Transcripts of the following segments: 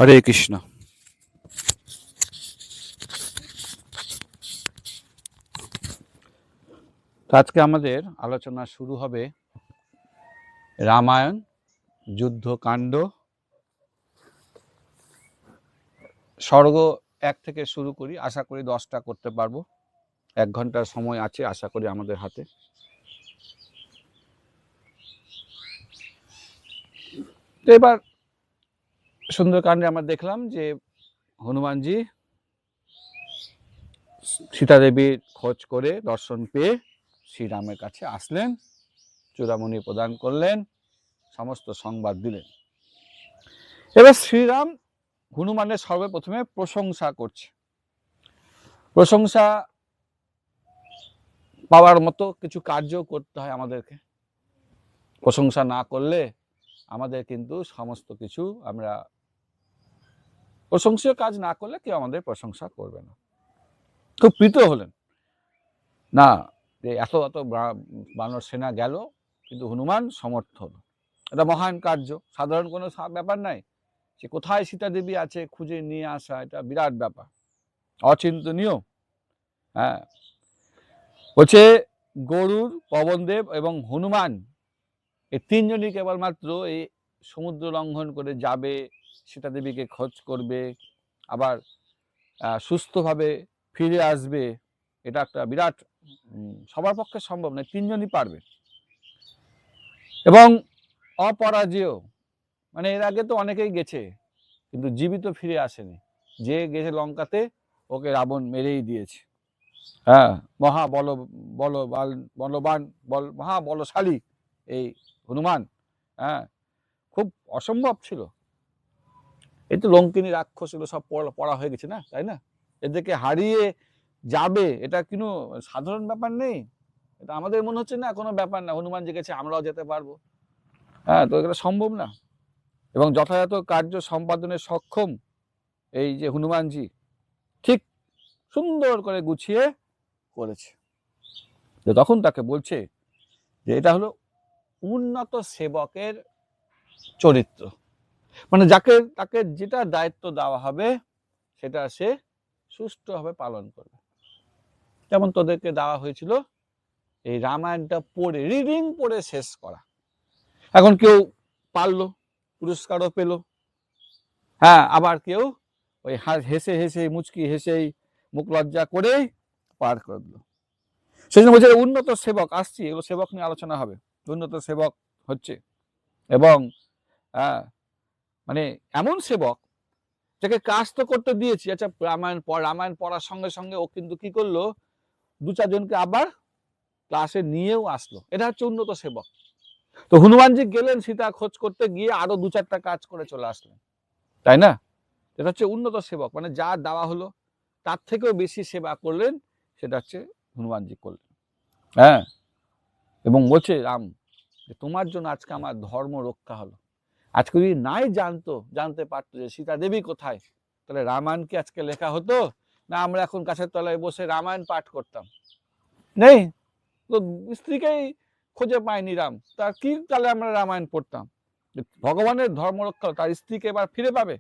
হরে কৃষ্ণ। আজকে আমাদের আলোচনা শুরু হবে রামায়ণ যুদ্ধকাণ্ড স্বর্গ 1 থেকে শুরু করি। আশা করি 10টা করতে পারবো। 1 ঘন্টার সময় আছে আশা করি আমাদের হাতে। তো এবার সুন্দরকাণ্ডে আমরা দেখলাম যে হনুমানজি সীতা দেবীর খোঁজ করে দর্শন পেয়ে শ্রীরামের কাছে আসলেন, চূড়ামণি প্রদান করলেন, সমস্ত সংবাদ দিলেন। এবার শ্রীরাম হনুমানের সর্বপ্রথমে প্রশংসা করছে। প্রশংসা পাওয়ার মতো কিছু কার্য করতে হয় আমাদেরকে। প্রশংসা না করলে আমাদের কিন্তু সমস্ত কিছু আমরা প্রশংসীয় কাজ না করলে কেউ আমাদের প্রশংসা করবে না। খুব প্রীত হলেন না যে এত এত বানর সেনা গেল কিন্তু হনুমান সমর্থ হলো। এটা মহান কার্য, সাধারণ কোনো ব্যাপার নাই। যে কোথায় সীতা দেবী আছে খুঁজে নিয়ে আসা এটা বিরাট ব্যাপার, অচিন্তনীয়। হ্যাঁ, বলছে গরুর, পবনদেব এবং হনুমান এই 3 জনই কেবলমাত্র এই সমুদ্র লঙ্ঘন করে যাবে, সীতা দেবীকে খোঁজ করবে, আবার সুস্থভাবে ফিরে আসবে। এটা একটা বিরাট, সবার পক্ষে সম্ভব নয়, 3 জনই পারবে। এবং অপরাজেয়, মানে এর আগে তো অনেকেই গেছে কিন্তু জীবিত ফিরে আসেনি। যে গেছে লঙ্কাতে ওকে রাবণ মেরেই দিয়েছে। হ্যাঁ, মহাবলশালী এই হনুমান। হ্যাঁ, খুব অসম্ভব ছিল। এই তো লঙ্কিনী রাক্ষস এগুলো সব পড়া হয়ে গেছে না, তাই না? এদেরকে হারিয়ে যাবে এটা কিন্তু সাধারণ ব্যাপার নেই। এটা আমাদের মনে হচ্ছে না কোনো ব্যাপার না, হনুমান যে গেছে আমরাও যেতে পারবো। হ্যাঁ, তো এটা সম্ভব না। এবং যথাযথ কার্য সম্পাদনে সক্ষম এই যে হনুমানজি ঠিক সুন্দর করে গুছিয়ে করেছে। তখন তাকে বলছে যে এটা হলো উন্নত সেবকের চরিত্র, মানে তাকে যেটা দায়িত্ব দেওয়া হবে সেটা সে সুষ্ঠুভাবে পালন করবে। যেমন তোদেরকে দেওয়া হয়েছিল এই রামায়ণটা পড়ে, রিডিং পড়ে শেষ করা। এখন কেউ পারলো, পুরস্কারও পেল। হ্যাঁ, আবার কেউ ওই হেসে হেসে মুচকি হেসেই মুখ লজ্জা করেই পার করে দিল। সেই জন্য বলছে উন্নত সেবক আসছি, এগুলো সেবক নিয়ে আলোচনা হবে। উন্নত সেবক হচ্ছে এবং মানে এমন সেবক যাকে কাজ তো করতে দিয়েছি। আচ্ছা, রামায়ণ পড়ার সঙ্গে সঙ্গে ও কিন্তু কি করলো, 2-4 জনকে আবার ক্লাসে নিয়েও আসলো। এটা হচ্ছে উন্নত সেবক। তো হনুমানজি গেলেন সীতা খোঁজ করতে গিয়ে আরো 2-4টা কাজ করে চলে আসলেন, তাই না? এটা হচ্ছে উন্নত সেবক, মানে যা দেওয়া হলো তার থেকেও বেশি সেবা করলেন, সেটা হচ্ছে হনুমানজি করলেন। হ্যাঁ, এবং বলছে রাম যে তোমার জন্য আজকে আমার ধর্ম রক্ষা হলো। আজকে যদি নাই জানতে পারতো যে সীতা দেবী কোথায়, তাহলে রামায়ণ কি আজকে লেখা হতো? না আমরা এখন গাছের তলায় বসে রামায়ণ পাঠ করতাম? নেই তো, স্ত্রীকেই খুঁজে পায়নি রাম, তার কি তাহলে আমরা রামায়ণ পড়তাম? ভগবানের ধর্ম রক্ষা, তার স্ত্রীকে এবার ফিরে পাবে।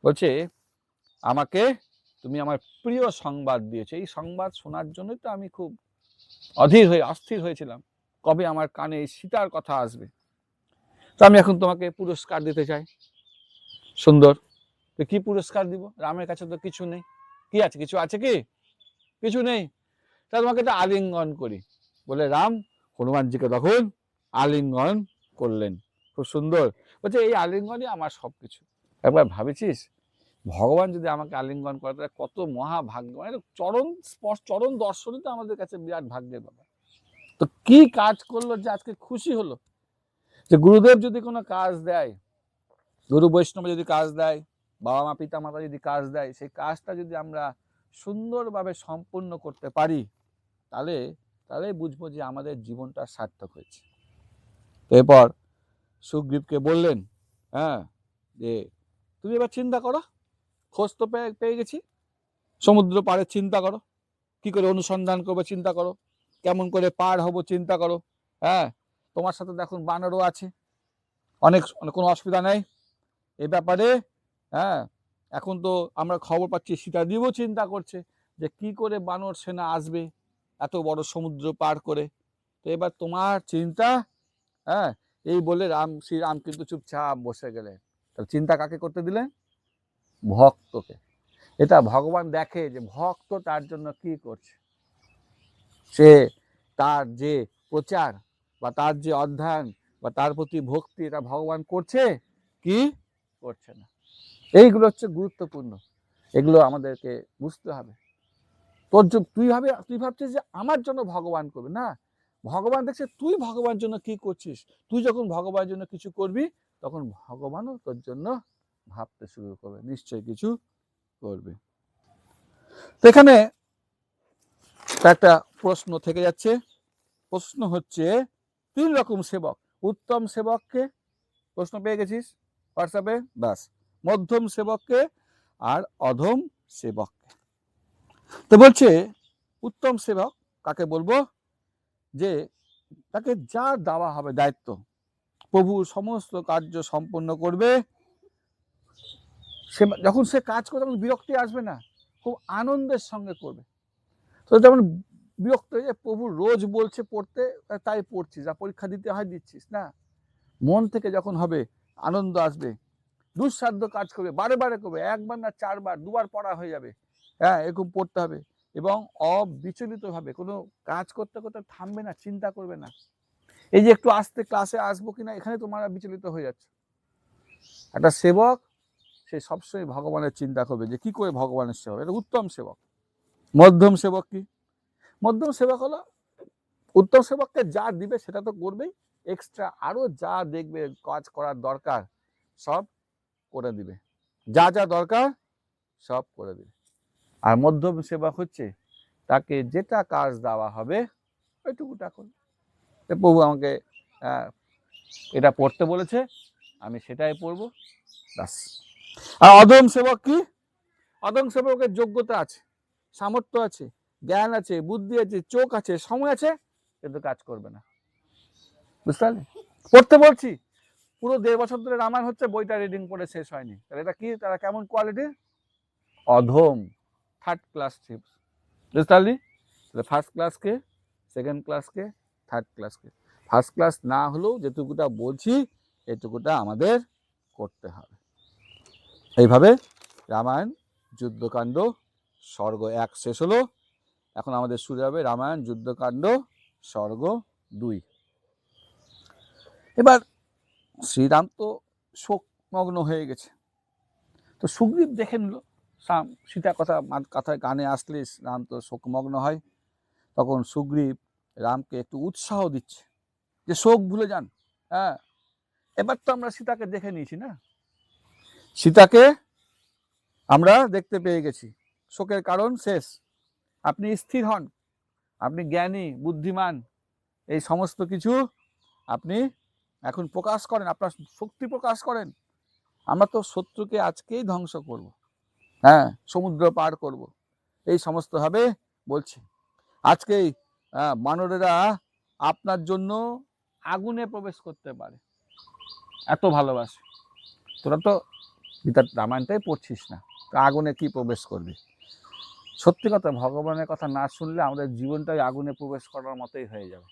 বলছে আমাকে তুমি আমার প্রিয় সংবাদ দিয়েছো, এই সংবাদ শোনার জন্যই তো আমি খুব অস্থির হয়েছিলাম কবে আমার কানে সীতার কথা আসবে। তো আমি এখন তোমাকে পুরস্কার দিতে চাই। সুন্দর, তো কি পুরস্কার দিব? রামের কাছে তো কিছু নেই। কি আছে? কিছু আছে কি? কিছু নেই। তা তোমাকে একটা আলিঙ্গন করি বলে রাম হনুমানজিকে তখন আলিঙ্গন করলেন। খুব সুন্দর। বলছে এই আলিঙ্গনই আমার সবকিছু। একবার ভাবেছিস ভগবান যদি আমাকে আলিঙ্গন করে তাহলে কত মহাভাগ্য, মানে চরণ দর্শনই তো আমাদের কাছে বিরাট ভাগ্যের ব্যাপার। তো কি কাজ করলো যে আজকে খুশি হলো? যে গুরুদেব যদি কোনো কাজ দেয়, গুরু বৈষ্ণব যদি কাজ দেয়, বাবা মা পিতা মাতা যদি কাজ দেয়, সেই কাজটা যদি আমরা সুন্দরভাবে সম্পূর্ণ করতে পারি তাহলে বুঝবো যে আমাদের জীবনটা সার্থক হয়েছে। তো এরপর সুগ্রীবকে বললেন, হ্যাঁ, যে তুমি এবার চিন্তা করো, খোঁজ তো পেয়ে গেছি, সমুদ্র পাড়ে চিন্তা করো, কি করে অনুসন্ধান করবে চিন্তা করো, কেমন করে পার হবো চিন্তা করো। হ্যাঁ, তোমার সাথে দেখুন বানরও আছে, অনেক কোনো অসুবিধা নেই এ ব্যাপারে। হ্যাঁ, এখন তো আমরা খবর পাচ্ছি সীতাদেবও চিন্তা করছে যে কি করে বানর সেনা আসবে এত বড় সমুদ্র পার করে। তো এবার তোমার চিন্তা, হ্যাঁ, এই বলে শ্রীরাম কিন্তু চুপচাপ বসে গেলেন। তাহলে চিন্তা কাকে করতে দিলেন? ভক্তকে। এটা ভগবান দেখে যে ভক্ত তার জন্য কি করছে। সে তার যে প্রচার বা তার যে অধ্যয়ন বা তার প্রতি ভক্তি, এটা ভগবান করছে কি করছে না। এইগুলো হচ্ছে গুরুত্বপূর্ণ, এগুলো আমাদেরকে বুঝতে হবে। তুই ভাবছিস যে আমার জন্য ভগবান করবে না, ভগবান দেখছে তুই ভগবানের জন্য কি করছিস। তুই যখন ভগবানের জন্য কিছু করবি তখন ভগবানও তোর জন্য ভাবতে শুরু করবে, নিশ্চয়ই কিছু করবে। তো এখানে একটা প্রশ্ন থেকে যাচ্ছে। প্রশ্ন হচ্ছে 3 রকম সেবক। উত্তম সেবককে, প্রশ্ন পেয়ে গেছিস হোয়াটসঅ্যাপে, ব্যাস। মধ্যম সেবককে আর অধম সেবককে। তো বলছে উত্তম সেবক কাকে বলবো? যে তাকে যা দেওয়া হবে দায়িত্ব, প্রভু সমস্ত কার্য সম্পন্ন করবে। সে যখন সে কাজ করে তখন বিরক্তি আসবে না, খুব আনন্দের সঙ্গে করবে। তো যেমন বিরক্ত হয়ে যায়, প্রভু রোজ বলছে পড়তে, তাই পড়ছিস, যা পরীক্ষা দিতে হয় দিচ্ছিস না। মন থেকে যখন হবে আনন্দ আসবে, দুঃসাধ্য কাজ করবে, বারে বারে করবে, একবার না 4 বার, 2 বার পড়া হয়ে যাবে। হ্যাঁ, এরকম পড়তে হবে এবং অবিচলিত ভাবে কোনো কাজ করতে করতে থামবে না, চিন্তা করবে না। এই যে একটু আস্তে ক্লাসে আসবো কিনা, এখানে তোমরা বিচলিত হয়ে যাচ্ছে। একটা সেবক সে সবসময় ভগবানের চিন্তা করবে যে কি করে ভগবানের সেবক, এটা উত্তম সেবক। মধ্যম সেবক কি? মধ্যম সেবক হলো উত্তম সেবককে যা দিবে সেটা তো করবেই, এক্সট্রা আরো যা দেখবে কাজ করার দরকার সব করে দিবে, যা যা দরকার সব করে দিবে। আর মধ্যম সেবক হচ্ছে তাকে যেটা কাজ দেওয়া হবে ওইটুকুটা করবে। প্রভু আমাকে এটা পড়তে বলেছে, আমি সেটাই পড়বো, ব্যাস। আর অধম সেবক কি? অধম সেবকের যোগ্যতা আছে, সামর্থ্য আছে, জ্ঞান আছে, বুদ্ধি আছে, চোখ আছে, সময় আছে, কিন্তু কাজ করবে না। বুঝতে পারলি? পড়তে বলছি, পুরো 1.5 বছর ধরে রামায়ণ হচ্ছে, বইটা রিডিং করে শেষ হয়নি, তাহলে এটা কি, তারা কেমন কোয়ালিটি? অধম, 3rd ক্লাস ট্রিপস। বুঝতে পারলি? তাহলে ফার্স্ট ক্লাসকে, সেকেন্ড ক্লাসকে, থার্ড ক্লাসকে, ফার্স্ট ক্লাস না হলেও যেটুকুটা বলছি এটুকুটা আমাদের করতে হবে। এইভাবে রামায়ণ যুদ্ধকাণ্ড স্বর্গ 1 শেষ হলো। এখন আমাদের শুরু হবে রামায়ণ যুদ্ধকাণ্ড স্বর্গ 2। এবার শ্রীরাম তো শোকমগ্ন হয়ে গেছে। তো সুগ্রীব দেখে নিল, সীতা কথায় কানে আসলে রাম তো শোকমগ্ন হয়। তখন সুগ্রীব রামকে একটু উৎসাহ দিচ্ছে যে শোক ভুলে যান। হ্যাঁ, এবার তো আমরা সীতাকে দেখে নিয়েছি না, সীতাকে আমরা দেখতে পেয়ে গেছি, শোকের কারণ শেষ। আপনি স্থির হন, আপনি জ্ঞানী বুদ্ধিমান, এই সমস্ত কিছু আপনি এখন প্রকাশ করেন, আপনার শক্তি প্রকাশ করেন। আমরা তো শত্রুকে আজকেই ধ্বংস করব, হ্যাঁ, সমুদ্র পার করব, এই সমস্ত ভাবে বলছি। আজকেই বানরেরা আপনার জন্য আগুনে প্রবেশ করতে পারে, এত ভালোবাসে। তোরা তো গীতার রামায়ণটাই পড়ছিস না, তো আগুনে কি প্রবেশ করবি? সত্যি কথা, ভগবানের কথা না শুনলে আমাদের জীবনটাই আগুনে প্রবেশ করার মতোই হয়ে যাবে।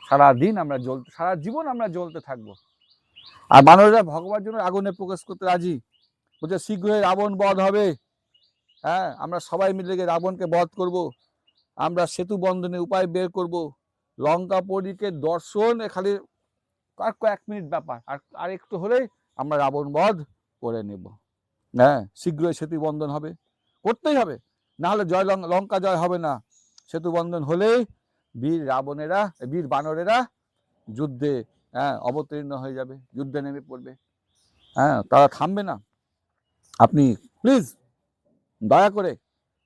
সারাদিন আমরা সারা জীবন আমরা জ্বলতে থাকবো। আর বানরেরা ভগবানের জন্য আগুনে প্রবেশ করতে রাজি, বলছে শীঘ্রই রাবণ বধ হবে। হ্যাঁ, আমরা সবাই মিলে রাবণকে বধ করব, আমরা সেতু বন্ধনের উপায় বের করব, লঙ্কাপতিকে দর্শন খালি আর কয়েক মিনিট ব্যাপার, আর একটু হলেই আমরা রাবণ বধ করে নেব। হ্যাঁ, শীঘ্রই সেতু বন্ধন হবে, করতেই হবে, না হলে লঙ্কা জয় হবে না। সেতু বন্ধন হলেই বীর বানরেরা যুদ্ধে অবতীর্ণ হয়ে যাবে, যুদ্ধে নেমে পড়বে। হ্যাঁ, তারা থামবে না। আপনি প্লিজ দয়া করে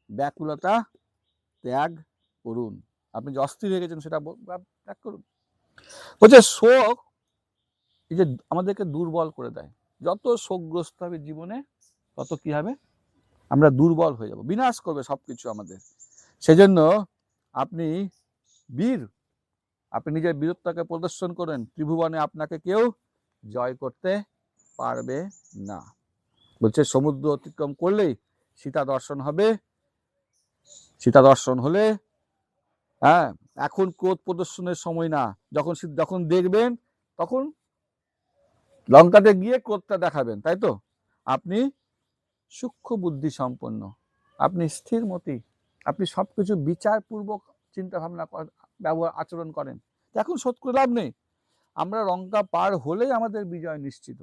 ব্যাকুলতা ত্যাগ করুন। আপনি যে অস্থির হয়ে গেছেন সেটা ত্যাগ করুন। বলছে শোক এই যে আমাদেরকে দুর্বল করে দেয়, যত শোকগ্রস্ত হবে জীবনে তত কি হবে, আমরা দুর্বল হয়ে যাব, বিনাশ করবে সবকিছু আমাদের। সেজন্য আপনি বীর, আপনি নিজের বীরত্বকে প্রদর্শন করেন, ত্রিভুবনে আপনাকে কেউ জয় করতে পারবে না। বলছে সমুদ্র অতিক্রম করলেই সীতা দর্শন হবে। সীতা দর্শন হলে, হ্যাঁ, এখন ক্রোধ প্রদর্শনের সময় না, যখন দেখবেন তখন লঙ্কাতে গিয়ে ক্রোধটা দেখাবেন, তাই তো? আপনি সূক্ষ্ম বুদ্ধি সম্পন্ন, আপনি স্থিরমতি, আপনি সবকিছু বিচারপূর্বক চিন্তা ভাবনা ব্যবহার আচরণ করেন। এখন শোধ করে লাভ নেই, আমরা লঙ্কা পার হলেই আমাদের বিজয় নিশ্চিত।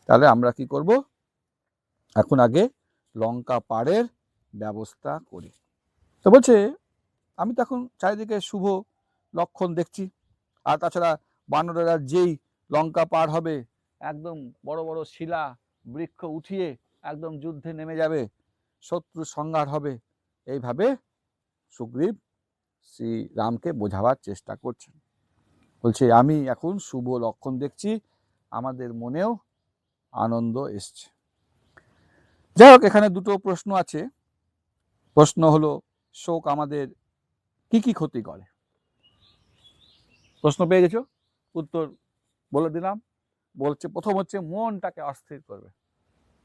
তাহলে আমরা কি করব? এখন আগে লঙ্কা পারের ব্যবস্থা করি। তো বলছে আমি তো এখন চারিদিকে শুভ লক্ষণ দেখছি, আর তাছাড়া বানরেরা যেই লঙ্কা পার হবে একদম বড় বড় শিলা বৃক্ষ উঠিয়ে একদম যুদ্ধে নেমে যাবে, শত্রু সংহার হবে। এইভাবে সুগ্রীব শ্রীরামকে বোঝাবার চেষ্টা করছেন। বলছে আমি এখন শুভ লক্ষণ দেখছি, আমাদের মনেও আনন্দ এসছে। যাই হোক, এখানে দুটো প্রশ্ন আছে। প্রশ্ন হলো, শোক আমাদের কি কি ক্ষতি করে? প্রশ্ন পেয়ে গেছো, উত্তর বলে দিলাম। বলছে প্রথম হচ্ছে মনটাকে অস্থির করবে।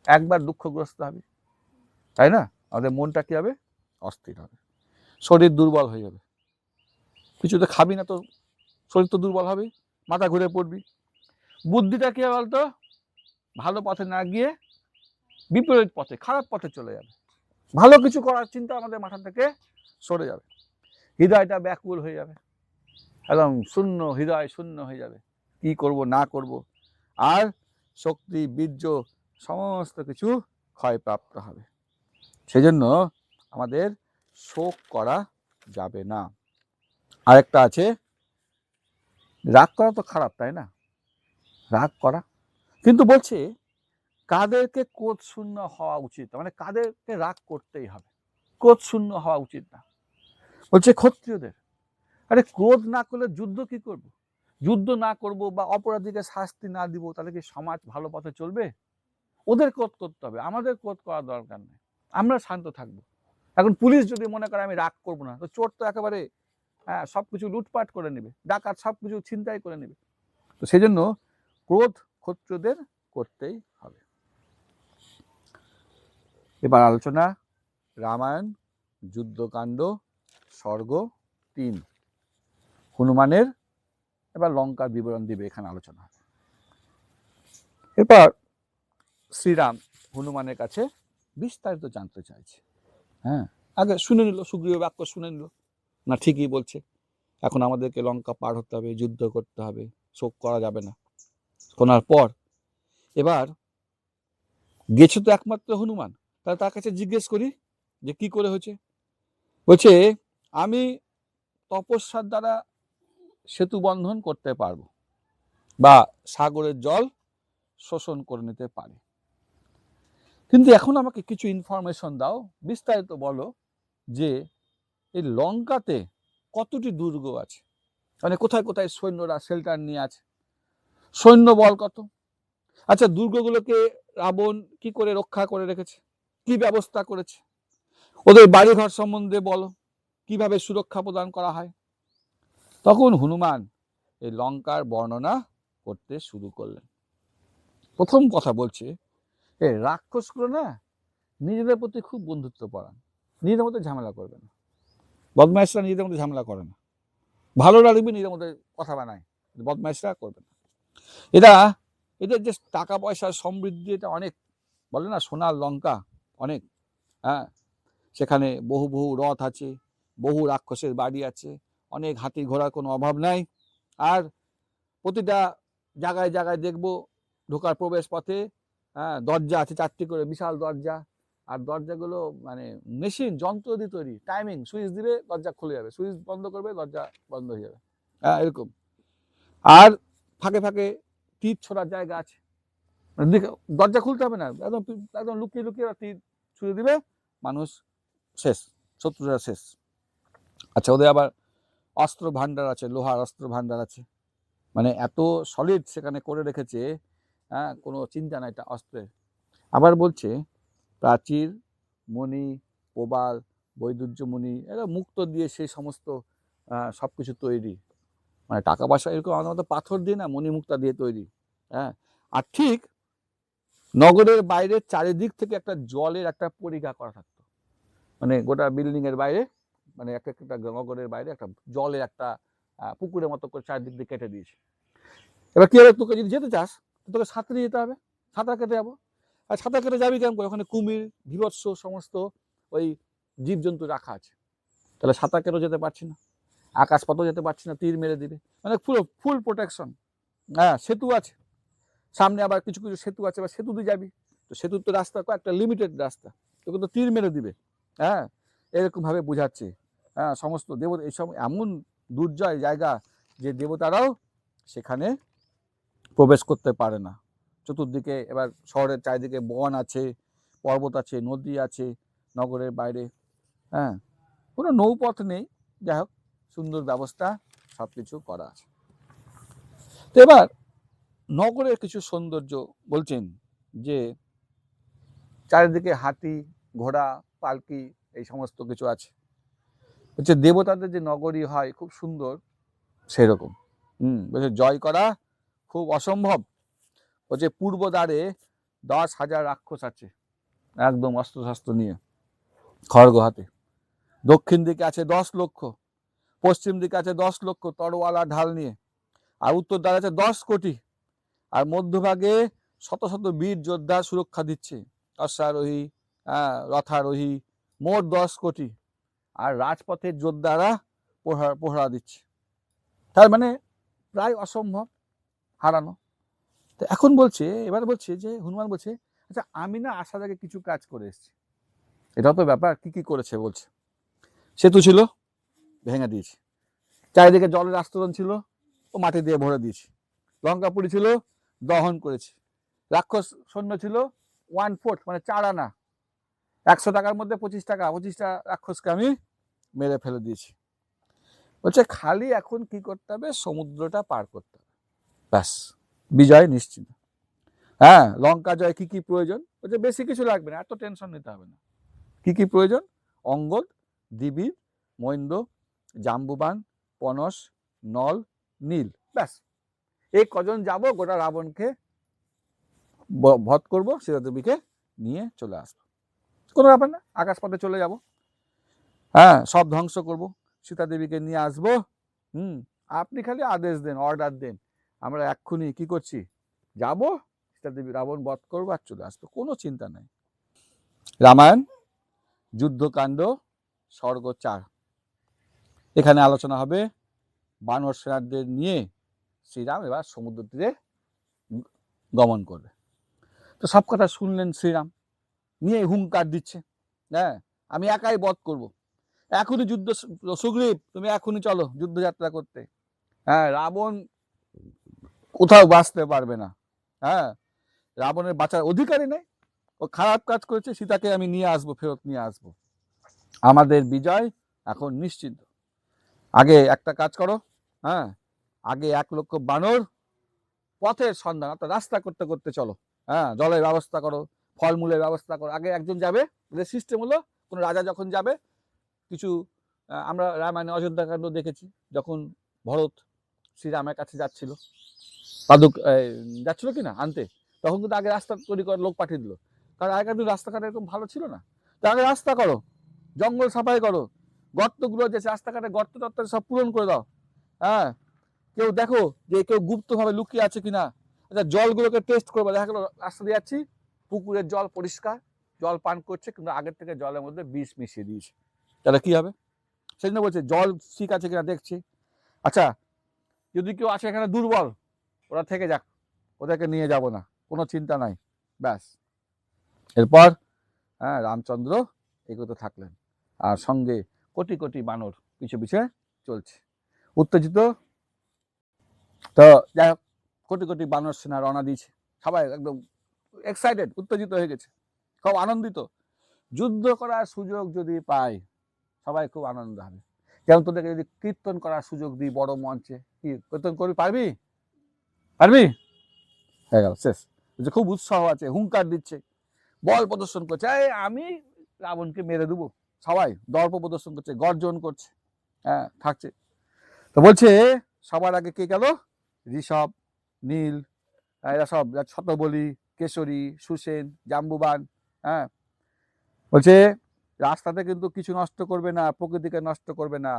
একবার দুঃখগ্রস্ত হবে, তাই না? আমাদের মনটা কি হবে? অস্থির হবে, শরীর দুর্বল হয়ে যাবে। কিছুতে খাবি না তো শরীর তো দুর্বল হবে, মাথা ঘুরে পড়বি। বুদ্ধিটা কি বলতো? ভালো পথে না গিয়ে বিপরীত পথে, খারাপ পথে চলে যাবে। ভালো কিছু করার চিন্তা আমাদের মাথা থেকে সরে যাবে। হৃদয়টা ব্যাকুল হয়ে যাবে, একদম শূন্য, হৃদয় শূন্য হয়ে যাবে, কি করব না করব। আর শক্তি বীর্য সমস্ত কিছু ক্ষয়প্রাপ্ত হবে। সেজন্য আমাদের শোক করা যাবে না। আরেকটা আছে, রাগ করা তো খারাপ, তাই না? রাগ করা, কিন্তু বলছে কাদেরকে ক্রোধ শূন্য হওয়া উচিত, মানে কাদেরকে রাগ করতেই হবে, ক্রোধ শূন্য হওয়া উচিত না। বলছে ক্ষত্রিয়দের। আরে ক্রোধ না করলে যুদ্ধ কি করব? যুদ্ধ না করব বা অপরাধীকে শাস্তি না দিব, তাহলে কি সমাজ ভালো পথে চলবে? ওদের ক্রোধ করতে হবে, আমাদের ক্রোধ করার দরকার নেই, আমরা শান্ত থাকবো। এখন পুলিশ যদি মনে করে আমি রাগ করবো না, তো চোর তো একেবারে সবকিছু লুটপাট করে নেবে, ডাকাত সবকিছু ছিনতাই করে নেবে। তো সেই জন্য ক্রোধ ক্ষত্রিয়দের করতেই হবে। এবার আলোচনা রামায়ণ যুদ্ধকাণ্ড স্বর্গ 3, হনুমানের এবার লঙ্কার বিবরণ দিবে, এখানে আলোচনা হবে। এরপর শ্রীরাম হনুমানের কাছে বিস্তারিত জানতে চাইছে। হ্যাঁ, আগে শুনে নিল, সুগ্রীব বাক্য শুনে নিল, না ঠিকই বলছে, এখন আমাদেরকে লঙ্কা পার হতে হবে, যুদ্ধ করতে হবে, শোক করা যাবে না। শোনার পর এবার গেছে তো একমাত্র হনুমান, তাহলে তার কাছে জিজ্ঞেস করি যে কি করে হয়েছে। বলছে আমি তপস্যার দ্বারা সেতু বন্ধন করতে পারবো বা সাগরের জল শোষণ করে নিতে পারি, কিন্তু এখন আমাকে কিছু ইনফরমেশন দাও, বিস্তারিত বলো যে এই লঙ্কাতে কতটি দুর্গ আছে, মানে কোথায় কোথায় সৈন্যরা শেল্টার নিয়ে আছে, সৈন্য বল কত? আচ্ছা, দুর্গগুলোকে রাবণ কি করে রক্ষা করে রেখেছে, কি ব্যবস্থা করেছে, ওদের বাড়িঘর সম্বন্ধে বলো, কিভাবে সুরক্ষা প্রদান করা হয়। তখন হনুমান এই লঙ্কার বর্ণনা করতে শুরু করলেন। প্রথম কথা বলছে, এই রাক্ষসগুলো না নিজেদের প্রতি খুব বন্ধুত্ব পরায়ণ, নিজেদের মধ্যে ঝামেলা করবে না। বদমাইশরা নিজেদের মধ্যে ঝামেলা করে না, ভালো লাগবে নিজেদের মধ্যে কথা বানায়, বদমাইশরা করবে না। এদের যে টাকা পয়সার সমৃদ্ধি, এটা অনেক, বলে না সোনার লঙ্কা অনেক, হ্যাঁ, সেখানে বহু বহু রথ আছে, বহু রাক্ষসের বাড়ি আছে, অনেক হাতি ঘোড়ার কোনো অভাব নাই। আর প্রতিটা জায়গায় জায়গায় দেখবো ঢোকার প্রবেশ পথে দরজা আছে, 4টি করে বিশাল দরজা, আর দরজাগুলো মানে মেশিন যন্ত্র দিয়ে তৈরি, টাইমিং, সুইচ দিবে দরজা খুলে যাবে, সুইচ বন্ধ করবে দরজা বন্ধ হয়ে যাবে, এরকম। আর ফাঁকে ফাঁকে তীর ছোড়ার জায়গা আছে, দরজা খুলতে হবে না, একদম একদম লুকিয়ে লুকিয়ে তীর ছুড়ে দিবে, মানুষ শেষ, শত্রুরা শেষ। আচ্ছা, ওদের আবার অস্ত্র ভান্ডার আছে, লোহার অস্ত্র ভান্ডার আছে, মানে এত সলিড সেখানে করে রেখেছে, কোনো চিন্তা নাই এটা অস্ত্রের। আবার বলছে প্রাচীর মণি প্রবাল বৈদুর্যমণি এরা মুক্ত দিয়ে সেই সমস্ত সবকিছু তৈরি, মানে টাকা পয়সা এরকম আমাদের মতো পাথর দিয়ে না, মণিমুক্তা দিয়ে তৈরি। আর ঠিক নগরের বাইরে চারিদিক থেকে একটা জলের একটা পরিখা করা থাকতো, মানে গোটা বিল্ডিং এর বাইরে, মানে একটা একটা নগরের বাইরে একটা জলের একটা পুকুরের মতো করে চারিদিক দিয়ে কেটে দিয়েছে। এবার কি হবে, তোকে যদি যেতে চাস তোকে সাঁতরে যেতে হবে, সাঁতার কেটে যাবো। আর সাঁতার কেটে যাবি কেমন করে, ওখানে কুমির বীভৎস সমস্ত ওই জীবজন্তু রাখা আছে, তাহলে সাঁতার কেটেও যেতে পারছি না, আকাশপথেও যেতে পারছি না, তীর মেরে দিবে, মানে ফুল প্রোটেকশন। হ্যাঁ, সেতু আছে সামনে, আবার কিছু কিছু সেতু আছে, বা সেতু দিয়ে যাবি, তো সেতুর তো রাস্তা একটা লিমিটেড রাস্তা, তোকে তো তীর মেরে দিবে। হ্যাঁ, এরকম ভাবে বুঝাচ্ছে। হ্যাঁ, সমস্ত দেবতা, এইসব এমন দুর্জয় জায়গা যে দেবতারাও সেখানে প্রবেশ করতে পারে না। চতুর্দিকে এবার শহরের চারিদিকে বন আছে, পর্বত আছে, নদী আছে নগরের বাইরে। হ্যাঁ, কোনো নৌপথ নেই, যাই হোক সুন্দর ব্যবস্থা, সবকিছু করা আছে। তো এবার নগরের কিছু সৌন্দর্য বলছেন যে চারিদিকে হাতি, ঘোড়া, পালকি এই সমস্ত কিছু আছে। হচ্ছে দেবতাদের যে নগরী হয় খুব সুন্দর সেরকম। বলছে জয় করা খুব অসম্ভব। বলছে পূর্ব দ্বারে 10,000 রাক্ষস আছে, একদম অস্ত্রশস্ত্র নিয়ে খড়গ হাতে। দক্ষিণ দিকে আছে 10 লক্ষ, পশ্চিম দিকে আছে 10 লক্ষ তরোয়ালা ঢাল নিয়ে, আর উত্তর দ্বারে আছে 10 কোটি, আর মধ্যভাগে শত শত বীর যোদ্ধা সুরক্ষা দিচ্ছে, অশ্বারোহী, রথারোহী, মোট 10 কোটি, আর রাজপথের যোদ্ধারা পহরা দিচ্ছে। তার মানে প্রায় অসম্ভব হারানো। তো এখন বলছে, এবার বলছে যে হনুমান বলছে, আচ্ছা আমি না আসার আগে কিছু কাজ করে এসেছি। এটাও তো ব্যাপার, কি কি করেছে বলছে। সেতু ছিল, ভেঙে দিয়েছি, চারিদিকে জলের আস্তরণ ছিল, ও মাটি দিয়ে ভরে দিয়েছি, লঙ্কাপুরি ছিল, দহন করেছি, রাক্ষস সৈন্য ছিল 1/4 মানে 4 আনা, 100 টাকার মধ্যে 25টা রাক্ষসকে আমি মেরে ফেলে দিয়েছি। বলছে খালি এখন কি করতে হবে, সমুদ্রটা পার করতে হবে, ব্যাস বিজয় নিশ্চিত। হ্যাঁ, লঙ্কা জয় কি কি প্রয়োজন, বলছে বেশি কিছু লাগবে না, এত টেনশন নিতে হবে না। কি কি প্রয়োজন, অঙ্গদ, দিবির, মৈন্দ, জাম্বুবান, পনস, নল, নীল, ব্যাস এই কজন যাব, গোটা রাবণকে বধ করবো, সীতা দেবীকে নিয়ে চলে আসবো, কোনো ব্যাপার না, আকাশপথে চলে যাব। হ্যাঁ, সব ধ্বংস করব, সীতা দেবীকে নিয়ে আসবো। আপনি খালি আদেশ দেন, অর্ডার দেন, আমরা এক্ষুনি কি করছি, যাব, সীতা দেবী রাবণ বধ করবো আর চলে আসবো, কোনো চিন্তা নাই। রামায়ণ যুদ্ধকাণ্ড স্বর্গ 4, এখানে আলোচনা হবে বানর সেনাদের নিয়ে শ্রীরাম এবার সমুদ্র তীরে গমন করবে। তো সব কথা শুনলেন শ্রীরাম, নিয়ে হুঙ্কার দিচ্ছে, হ্যাঁ আমি একাই বধ করব, এখনই যুদ্ধ, সুগ্রীব তুমি এখনই চলো যুদ্ধযাত্রা করতে। হ্যাঁ, রাবণ কোথাও বাঁচতে পারবে না। হ্যাঁ, রাবণের বাঁচার অধিকারই নেই, ও খারাপ কাজ করেছে, সীতাকে আমি নিয়ে আসবো, ফেরত নিয়ে আসবো, আমাদের বিজয় এখন নিশ্চিত। আগে একটা কাজ করো, হ্যাঁ আগে 1 লক্ষ বানর পথের সন্ধান, অর্থাৎ রাস্তা করতে করতে চলো, হ্যাঁ জলের ব্যবস্থা করো, ফলমূলের ব্যবস্থা করো। আগে একজন যাবে, সিস্টেম হলো কোনো রাজা যখন যাবে, কিছু আমরা রামায়ণে অযোধ্যাকাণ্ড দেখেছি, যখন ভরত শ্রীরামের কাছে যাচ্ছিল, পাদুক যাচ্ছিল কিনা আনতে, তখন কিন্তু আগে রাস্তা তৈরি করার লোক পাঠিয়ে দিল, কারণ আগেকার দিন রাস্তাঘাট এরকম ভালো ছিল না। তা আগে রাস্তা করো, জঙ্গল সাফাই করো, গর্তগুলো যে রাস্তাঘাটে গর্ত টর্ত সব পূরণ করে দাও। হ্যাঁ, কেউ দেখো যে কেউ গুপ্তভাবে লুকিয়ে আছে কিনা, আচ্ছা জলগুলোকে টেস্ট করবো, দেখা গেলো রাস্তা দিয়ে যাচ্ছি, পুকুরের জল পরিষ্কার, জল পান করছে, কিন্তু আগের থেকে জলের মধ্যে বিষ মিশিয়ে দিয়েছে, তাহলে কি হবে। সেই জন্য বলছে জল ঠিক আছে কিনা দেখছি। আচ্ছা যদি কেউ আছে এখানে দুর্বল, ওরা থেকে যাক, ওদেরকে নিয়ে যাব না, কোনো চিন্তা নাই, ব্যাস। এরপর হ্যাঁ রামচন্দ্র এগোতে থাকলেন, আর সঙ্গে কোটি কোটি বানর পিছু পিছে চলছে, উত্তেজিত। তো যাই হোক, কোটি কোটি বানর সেনা রওনা দিয়েছে, সবাই একদম এক্সাইটেড, উত্তেজিত হয়ে গেছে, খুব আনন্দিত। যুদ্ধ করার সুযোগ যদি পায় সবাই খুব আনন্দ হবে। যেমন তোদেরকে যদি কীর্তন করার সুযোগ দিই বড় মঞ্চে, কি কীর্তন করবি, পারবি পারবি, হয়ে গেল শেষ। খুব উৎসাহ আছে, হুঙ্কার দিচ্ছে, বল প্রদর্শন করছে, আমি রাবণকে মেরে দেবো, সবাই দর্প প্রদর্শন করছে, গর্জন করছে, হ্যাঁ থাকছে। তো বলছে সবার আগে কে গেল, ঋষভ, নীল, এরা সব শতবলী, কেশরী, সুসেন, জাম্বুবান। হ্যাঁ, বলছে রাস্তাতে কিন্তু কিছু নষ্ট করবে না, প্রকৃতিকে নষ্ট করবে না,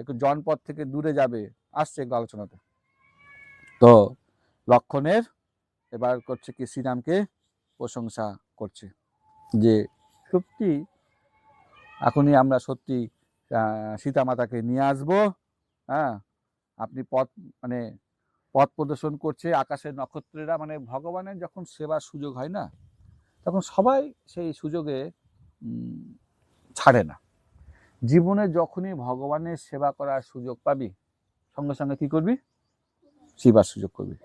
একটু জনপদ থেকে দূরে যাবে। আসছে একটু আলোচনাতে। তো লক্ষণের এবার করছে কি, শ্রীরামকে প্রশংসা করছে যে সত্যি এখনই আমরা সত্যি সীতা মাতাকে নিয়ে আসবো। হ্যাঁ, আপনি মানে পথ প্রদর্শন করছে আকাশের নক্ষত্রেরা, মানে ভগবানের যখন সেবার সুযোগ হয় না, তখন সবাই সেই সুযোগে ছাড়ে না। জীবনে যখনই ভগবানের সেবা করার সুযোগ পাবি, সঙ্গে সঙ্গে কি করবি? সেবার সুযোগ করবি।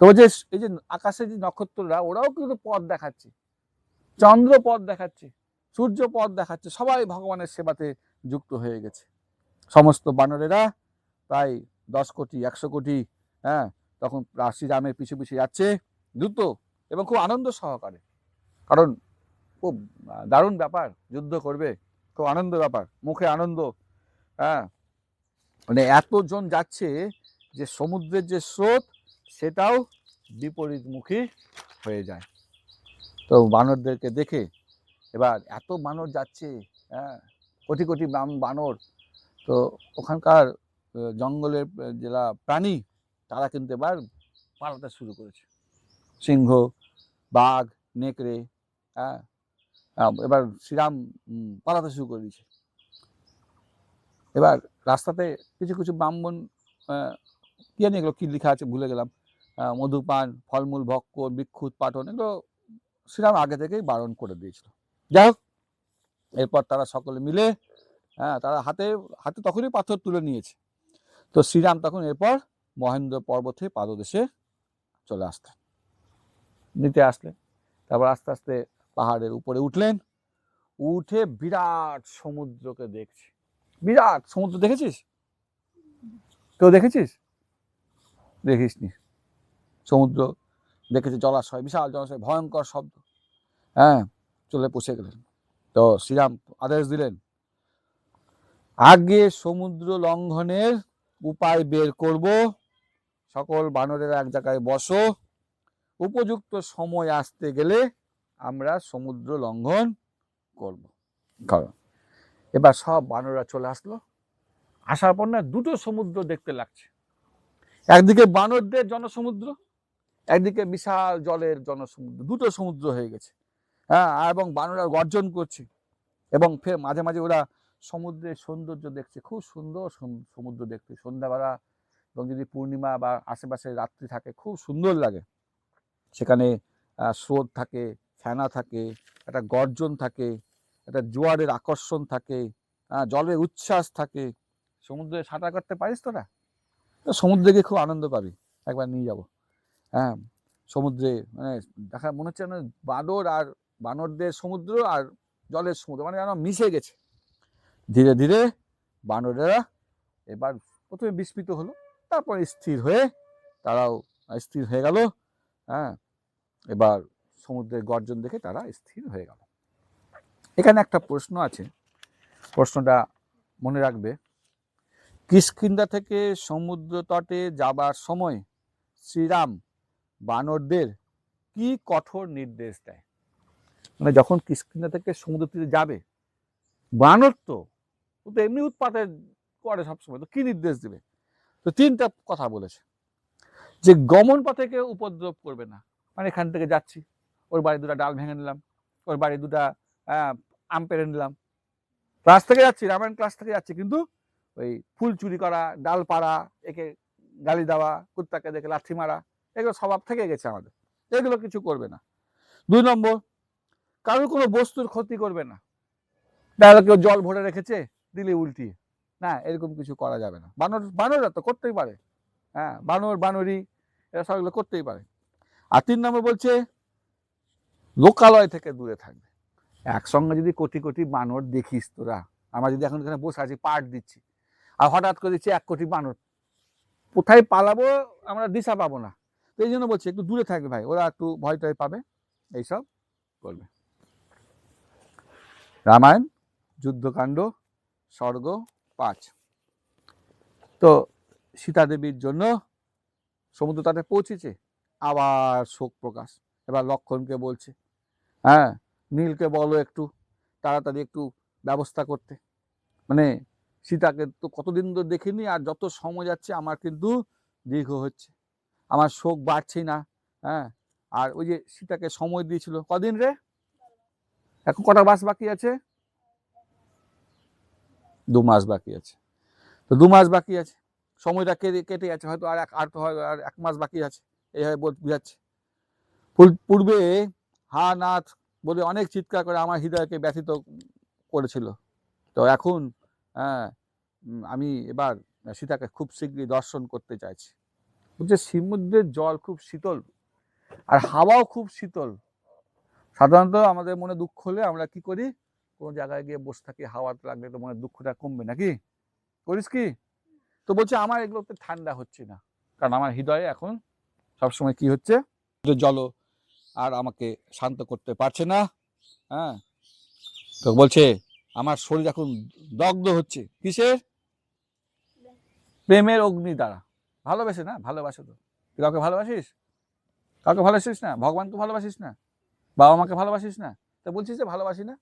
তো যে এই যে আকাশের যে নক্ষত্ররা, ওরাও কিন্তু পথ দেখাচ্ছে, চন্দ্র পথ দেখাচ্ছে, সূর্য পথ দেখাচ্ছে, সবাই ভগবানের সেবাতে যুক্ত হয়ে গেছে। সমস্ত বানরেরা প্রায় 10 কোটি 100 কোটি, হ্যাঁ, তখন শ্রীরামের পিছু পিছু যাচ্ছে দ্রুত এবং খুব আনন্দ সহকারে। কারণ খুব দারুণ ব্যাপার, যুদ্ধ করবে, খুব আনন্দ ব্যাপার, মুখে আনন্দ। হ্যাঁ, মানে এতজন যাচ্ছে যে সমুদ্রের যে স্রোত সেটাও বিপরীতমুখী হয়ে যায়। তো বানরদেরকে দেখে এবার এত বানর যাচ্ছে, হ্যাঁ, কোটি কোটি বানর, তো ওখানকার জঙ্গলের যারা প্রাণী তারা কিন্তু এবার পালাতে শুরু করেছে। সিংহ, বাঘ, নেকড়ে, হ্যাঁ, এবার শ্রীরাম পালাতে শুরু করে দিয়েছে। এবার রাস্তাতে কিছু কিছু ব্রাহ্মণ, কি জানি এগুলো কি লেখা আছে ভুলে গেলাম, মধুপান, ফলমূল ভক্ষণ, ভিক্ষুৎ পাঠন, এগুলো শ্রীরাম আগে থেকেই বারণ করে দিয়েছিল। যাই হোক, এরপর তারা সকলে মিলে, হ্যাঁ, তারা হাতে হাতে তখনই পাথর তুলে নিয়েছে। তো শ্রীরাম তখন এরপর মহেন্দ্র পর্বতে পাদদেশে চলে আসলেন, নিতে আসলেন। তারপর আস্তে আস্তে পাহাড়ের উপরে উঠলেন, উঠে বিরাট সমুদ্রকে দেখছে। বিরাট সমুদ্র দেখেছিস? কেউ দেখেছিস? দেখিসনি। সমুদ্র দেখেছে, জলাশয়, বিশাল জলাশয়, ভয়ঙ্কর শব্দ। হ্যাঁ, চলে পৌঁছে গেলেন। তো শ্রীরাম আদেশ দিলেন, আগে সমুদ্র লঙ্ঘনের উপায় বের করব, সকল বানরেরা এক জায়গায় বসো, উপযুক্ত সময় আসতে গেলে আমরা সমুদ্র লঙ্ঘন করব। কারণ এবার সব বানররা চলে আসলো। আসার পর না দুটো সমুদ্র দেখতে লাগছে, একদিকে বানরদের জনসমুদ্র, একদিকে বিশাল জলের জনসমুদ্র, দুটো সমুদ্র হয়ে গেছে। হ্যাঁ, এবং বানররা গর্জন করছে এবং ফের মাঝে মাঝে ওরা সমুদ্রের সৌন্দর্য দেখছে, খুব সুন্দর সমুদ্র দেখতে, সন্ধ্যাবেলা এবং যদি পূর্ণিমা বা আশেপাশে রাত্রি থাকে খুব সুন্দর লাগে। সেখানে স্রোত থাকে, ফেনা থাকে, একটা গর্জন থাকে, একটা জোয়ারের আকর্ষণ থাকে, জলের উচ্ছ্বাস থাকে। সমুদ্রে সাঁতার কাটতে পারিস তোরা? তো সমুদ্রে গিয়ে খুব আনন্দ পাবি, একবার নিয়ে যাব। হ্যাঁ, সমুদ্রে মানে দেখা মনে হচ্ছে না বানর আর বানরদের সমুদ্র আর জলের সমুদ্র মানে যেন মিশে গেছে। ধীরে ধীরে বানরেরা এবার প্রথমে বিস্মিত হলো, তারপর স্থির হয়ে তারাও স্থির হয়ে গেল। হ্যাঁ, এবার সমুদ্রের গর্জন দেখে তারা স্থির হয়ে গেল। এখানে একটা প্রশ্ন আছে, প্রশ্নটা মনে রাখবে। কিষ্কিন্ধা থেকে সমুদ্র তটে যাবার সময় শ্রীরাম বানরদের কি কঠোর নির্দেশ দেয়? মানে যখন কিষ্কিন্ধা থেকে সমুদ্র তীরে যাবে, বানর তো এমনি উৎপাতে করে সবসময়, তো কি নির্দেশ দেবে? তো 3টা কথা বলেছে, যে গমন পথে কেউ উপদ্রব করবে না। মানে এখান থেকে যাচ্ছি, ওর বাড়ি 2টা ডাল ভেঙে নিলাম, ওর বাড়ি 2টা আম পেড়ে নিলাম, ক্লাস থেকে যাচ্ছি, রামায়ণ ক্লাস থেকে যাচ্ছি, কিন্তু ওই ফুল চুরি করা, ডাল পাড়া, একে গালি দেওয়া, কুত্তাকে দেখে লাথি মারা, এগুলো স্বভাব থেকে গেছে আমাদের, এগুলো কিছু করবে না। 2 নম্বর, কারোর কোনো বস্তুর ক্ষতি করবে না। তাহলে কেউ জল ভরে রেখেছে, দিলে উল্টিয়ে, না, এরকম কিছু করা যাবে না। বানররা তো করতেই পারে, হ্যাঁ, বানরি এরা সব এগুলো করতেই পারে। আর 3 নম্বর বলছে লোকালয় থেকে দূরে থাকবে। একসঙ্গে যদি কোটি কোটি বানর দেখিস তোরা, আমরা যদি এখন এখানে বসে আছি পাঠ দিচ্ছি, আর হঠাৎ করে দিচ্ছি 1 কোটি বানর, কোথায় পালাবো আমরা দিশা পাবো না। তো এই জন্য বলছি একটু দূরে থাকবে ভাই, ওরা একটু ভয় টয় পাবে, এইসব করবে। রামায়ণ যুদ্ধকাণ্ড স্বর্গ 5। তো সীতা দেবীর জন্য সমুদ্র তটে পৌঁছেছে, আবার শোক প্রকাশ। এবার লক্ষণকে বলছে, হ্যাঁ নীলকে বলো একটু তাড়াতাড়ি একটু ব্যবস্থা করতে। মানে সীতাকে তো কতদিন ধরে দেখিনি, আর যত সময় যাচ্ছে আমার কিন্তু দীর্ঘ হচ্ছে, আমার শোক বাড়ছে না। হ্যাঁ, আর ওই যে সীতাকে সময় দিয়েছিল কদিন রে, এখন কটা মাস বাকি আছে? 2 মাস বাকি আছে। তো 2 মাস বাকি আছে, সময়টা কেটে যাচ্ছে, হয়তো আর তো হয় আর 1 মাস বাকি আছে, এইভাবে বুঝাচ্ছে। পূর্বে হা নাথ বলে অনেক চিৎকার করে আমার হৃদয়কে ব্যথিত করেছিল। তো এখন হ্যাঁ আমি এবার সীতাকে খুব শীঘ্রই দর্শন করতে চাইছি। বলছে সমুদ্রের জল খুব শীতল আর হাওয়াও খুব শীতল। সাধারণত আমাদের মনে দুঃখ হলে আমরা কি করি, কোনো জায়গায় গিয়ে বসে থাকি, হাওয়া লাগলে তো মনে দুঃখটা কমবে নাকি, করিস কি? তো বলছে আমার এগুলোতে ঠান্ডা হচ্ছে না, কারণ আমার হৃদয়ে এখন সবসময় কি হচ্ছে, জল আর আমাকে শান্ত করতে পারছে না। হ্যাঁ, তো বলছে আমার শরীর এখন দগ্ধ হচ্ছে, কিসের? প্রেমের অগ্নি দ্বারা। ভালোবাসে না, ভালোবাসে তো। তুই কাউকে ভালোবাসিস? কাউকে ভালোবাসিস না? ভগবানকে ভালোবাসিস না? বাবা মাকে ভালোবাসিস না? তো বলছিস যে ভালোবাসি না।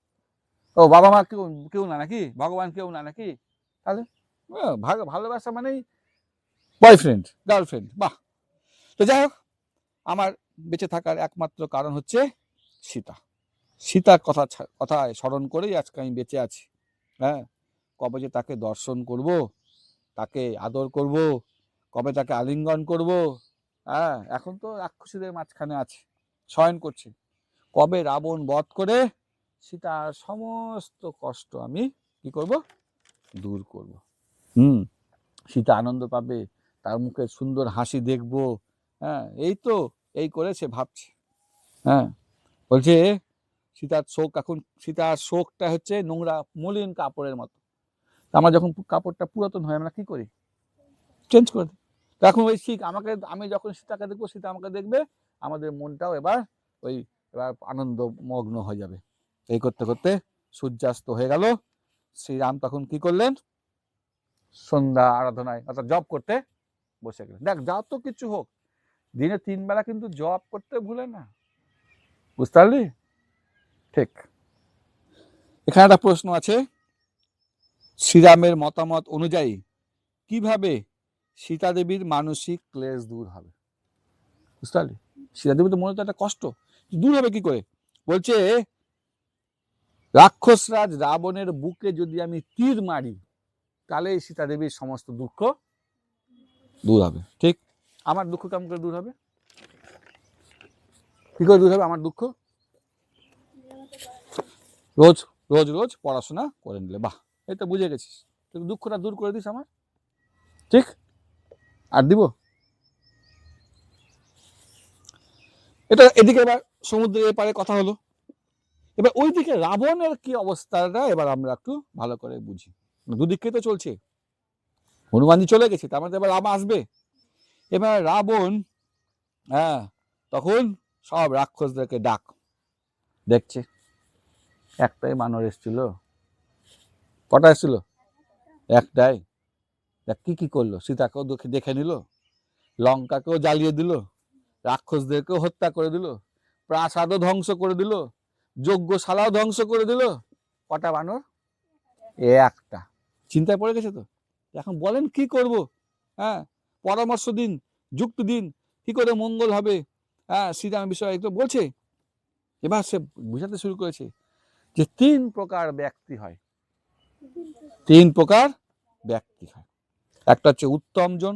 ও বাবা মা কেউ কেউ না নাকি, ভগবান কেউ না নাকি? তাহলে ভালোবাসা মানেই বয়ফ্রেন্ড গার্লফ্রেন্ড, বাহ। তো যাই হোক, আমার বেঁচে থাকার একমাত্র কারণ হচ্ছে সীতা। সীতার কথায় স্মরণ করেই আজকে আমি বেঁচে আছি। হ্যাঁ, কবে যে তাকে দর্শন করব, তাকে আদর করব, কবে তাকে আলিঙ্গন করব। হ্যাঁ, এখন তো রাক্ষসীদের মাঝখানে আছে, শয়ন করছে। কবে রাবণ বধ করে সীতার সমস্ত কষ্ট আমি কি করব, দূর করব। সীতা আনন্দ পাবে, তার মুখে সুন্দর হাসি দেখব। হ্যাঁ, এই করে সে ভাবছে। হ্যাঁ, বলছে সীতার শোকটা হচ্ছে নোংরা মলিন কাপড়ের মতো। আমার যখন কাপড়টা পুরাতন হয় আমরা কি করি, চেঞ্জ করে দিই। এখন ওই আমি যখন সীতাকে দেখবো, সীতা আমাকে দেখবে, আমাদের মনটাও এবার আনন্দ মগ্ন হয়ে যাবে। এই করতে করতে সূর্যাস্ত হয়ে গেল। শ্রীরাম তখন কি করলেন, সন্ধ্যা আরাধনায় অর্থাৎ জপ করতে বসে গেলেন। দেখ, যত কিছু হোক, দিনে 3 বেলা কিন্তু জপ করতে ভুলে না, বুঝতে পারলি? ঠিক। এখানে একটা প্রশ্ন আছে, শ্রীরামের মতামত অনুযায়ী কিভাবে সীতা দেবীর মানসিক ক্লেশ দূর হবে? বুঝতে পারলি? সীতা দেবী তো মনে তো একটা কষ্ট, দূর হবে কি করে? বলছে রাক্ষসরাজ রাবণের বুকে যদি আমি তীর মারি, তাহলে সীতা দেবীর সমস্ত দুঃখ দূর হবে। ঠিক, আমার দুঃখ কেমন করে দূর হবে? কি করে দূর হবে আমার দুঃখ? রোজ রোজ রোজ পড়াশোনা করে নিলে। বাহ, এই তো বুঝে গেছিস, তুই দুঃখটা দূর করে দিস আমার। ঠিক, আর দিব এটা। এদিকে এবার সমুদ্রের এপারে কথা হলো, এবার ওইদিকে রাবণের কি অবস্থাটা এবার আমরা একটু ভালো করে বুঝি। দুদিকে তো চলছে, হনুমানজি চলে গেছে, তার মধ্যে এবার রাম আসবে। এবার রাবণ হ্যাঁ তখন সব রাক্ষসদেরকে ডাক দেখছে, একটাই বানর এসেছিল, কটা এসেছিল? একটাই। দেখ কি কি করলো, সীতাকেও দেখে নিল, লঙ্কাকেও জ্বালিয়ে দিল, রাক্ষসদেরকেও হত্যা করে দিল, প্রাসাদও ধ্বংস করে দিল, যজ্ঞশালাও ধ্বংস করে দিল। কটা বানর? একটা। চিন্তায় পড়ে গেছে তো, এখন বলেন কি করব? হ্যাঁ, পরামর্শ দিন, যুক্তি দিন, কি করে মঙ্গল হবে। হ্যাঁ, শ্রীরামের বিষয়ে একটু বলছে। এবার সে বুঝাতে শুরু করেছে যে 3 প্রকার ব্যক্তি হয়, 3 প্রকার ব্যক্তি হয়। একটা হচ্ছে উত্তম জন,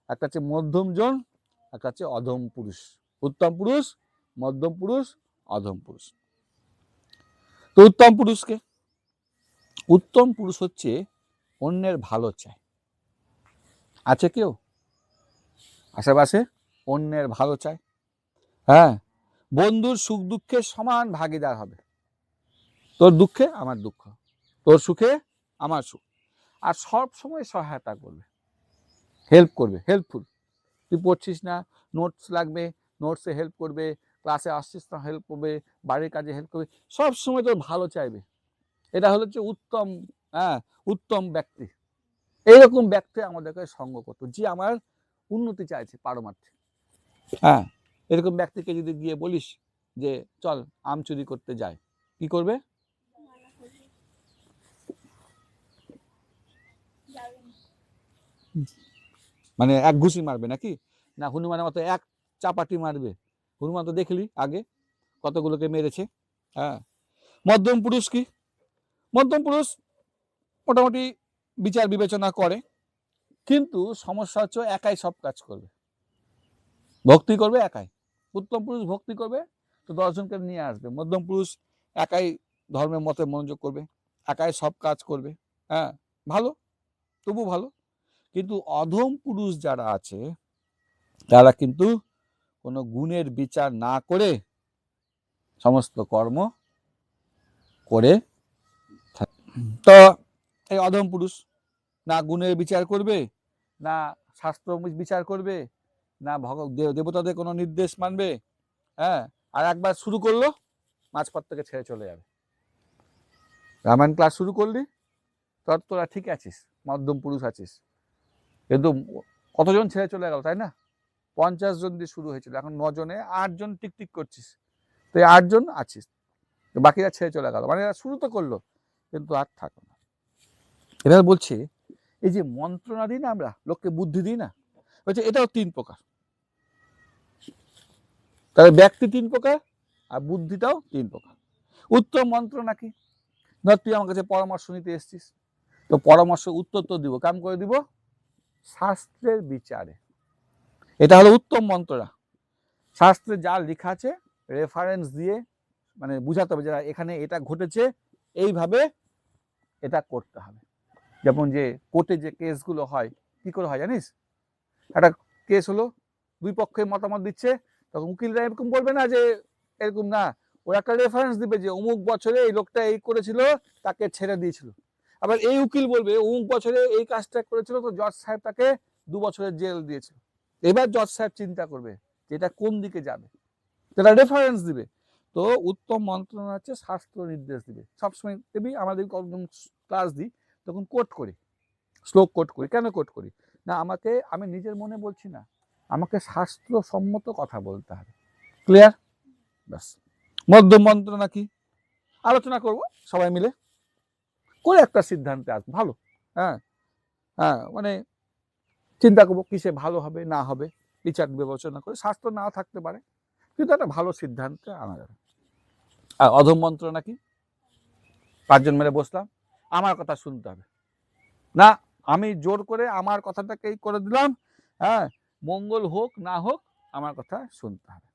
একটা হচ্ছে মধ্যম জন, একটা হচ্ছে অধম পুরুষ। উত্তম পুরুষ, মধ্যম পুরুষ, অধম পুরুষ। তো উত্তম পুরুষ হচ্ছে অন্যের ভালো চায়। আছে কেউ আশেপাশে অন্যের ভালো চায়? হ্যাঁ, বন্ধুর সুখ দুঃখে সমান ভাগিদার হবে। তোর দুঃখে আমার দুঃখ, তোর সুখে আমার সুখ, আর সব সময় সহায়তা করবে, হেল্প করবে, হেল্পফুল। তুই পড়ছিস না, নোটস লাগবে, নোটসে হেল্প করবে, ক্লাসে আসছিস না হেল্প করবে, বাড়ির কাজে হেল্প করবে, সব সময় তোর ভালো চাইবে। এটা হচ্ছে উত্তম, হ্যাঁ উত্তম ব্যক্তি। এইরকম ব্যক্তি আমাদেরকে সঙ্গ করতো, যে আমার উন্নতি চাইছে পারমার্থিক। হ্যাঁ, এরকম ব্যক্তিকে যদি গিয়ে বলিস যে চল আম চুরি করতে যায়, কি করবে? মানে এক ঘুষি মারবে নাকি? না হনুমানের মতো এক চাপাটি মারবে? হনুমান তো দেখলি আগে কতগুলোকে মেরেছে। হ্যাঁ, মধ্যম পুরুষ কি? মধ্যম পুরুষ মোটামুটি বিচার বিবেচনা করে, কিন্তু সমস্যা হচ্ছে একাই সব কাজ করবে, ভক্তি করবে একাই। উত্তম পুরুষ ভক্তি করবে তো 10 জনকে নিয়ে আসবে, মধ্যম পুরুষ একাই ধর্মের মতে মনোযোগ করবে, একাই সব কাজ করবে। হ্যাঁ, ভালো, তবু ভালো। কিন্তু অধম পুরুষ যারা আছে তারা কিন্তু কোনো গুণের বিচার না করে সমস্ত কর্ম করে থাকে। তো এই অধম পুরুষ না গুণের বিচার করবে, না শাস্ত্র বিচার করবে, না দেবতাদের কোনো নির্দেশ মানবে। হ্যাঁ, আর একবার শুরু করলো মাঝপথ থেকে ছেড়ে চলে যাবে। রামায়ণ ক্লাস শুরু করলি, তোরা ঠিক আছিস, মধ্যম পুরুষ আছিস, কিন্তু কতজন ছেড়ে চলে গেল, তাই না? 50 জন দিয়ে শুরু হয়েছিল, এখন 9 জনে 8 জন টিকটিক করছিস, তো 8 জন আছিস, বাকিরা ছেড়ে চলে গেল। মানে এরা শুরু তো করলো কিন্তু আর থাকলো না। এবার বলছে এই যে মন্ত্রণা দিই না আমরা, লোককে বুদ্ধি দিই না, বলছে এটাও 3 প্রকার। তাহলে ব্যক্তি 3 প্রকার আর বুদ্ধিটাও 3 প্রকার। উত্তম মন্ত্রণা কি? ধর তুই আমার কাছে পরামর্শ নিতে এসছিস, তো পরামর্শ উত্তর তো দিব, কাম করে দিব শাস্ত্রের বিচারে। এটা হলো উত্তম মন্ত্রণা। শাস্ত্রে যা লেখা আছে রেফারেন্স দিয়ে মানে বুঝাতে হবে যে এখানে এটা ঘটেছে, এইভাবে এটা করতে হবে। যেমন যে কোর্টে যে কেসগুলো হয়, কি করে হয় জানিস? একটা কেস হলো, দুই পক্ষের মতামত দিচ্ছে, তখন উকিলরা এরকম বলবে না যে এরকম না, ওরা একটা রেফারেন্স দিবে যে অমুক বছরে এই লোকটা এই করেছিল, তাকে ছেড়ে দিয়েছিল। আবার এই উকিল বলবে অমুক বছরে এই কাজটা করেছিল, তো জজ সাহেব তাকে 2 বছরের জেল দিয়েছিল। এবার জজ সাহেব চিন্তা করবে যে এটা কোন দিকে যাবে, সেটা রেফারেন্স দিবে। তো উত্তম মন্ত্রণা হচ্ছে শাস্ত্র নির্দেশ দিবে। সবসময় দেবী আমাদের ক্লাস দিই তখন কোট করি, শ্লোক কোট করি। কেন কোট করি? না, আমি নিজের মনে বলছি না, আমাকে শাস্ত্রসম্মত কথা বলতে হবে। ক্লিয়ার? ব্যাস। মধ্যম মন্ত্রণা কি? আলোচনা করব সবাই মিলে, করে একটা সিদ্ধান্তে আসবো ভালো। হ্যাঁ হ্যাঁ, মানে চিন্তা করবো কিসে ভালো হবে না হবে, বিচার বিবেচনা করে। শাস্ত্র নাও থাকতে পারে, কিন্তু একটা ভালো সিদ্ধান্তে আনা যাবে। আর অধম মন্ত্রণা কি? 5 জন মেরে বসলাম, আমার কথা শুনতে হবে না, আমি জোর করে আমার কথাটাকেই করে দিলাম। হ্যাঁ, মঙ্গল হোক না হোক আমার কথা শুনতে হবে।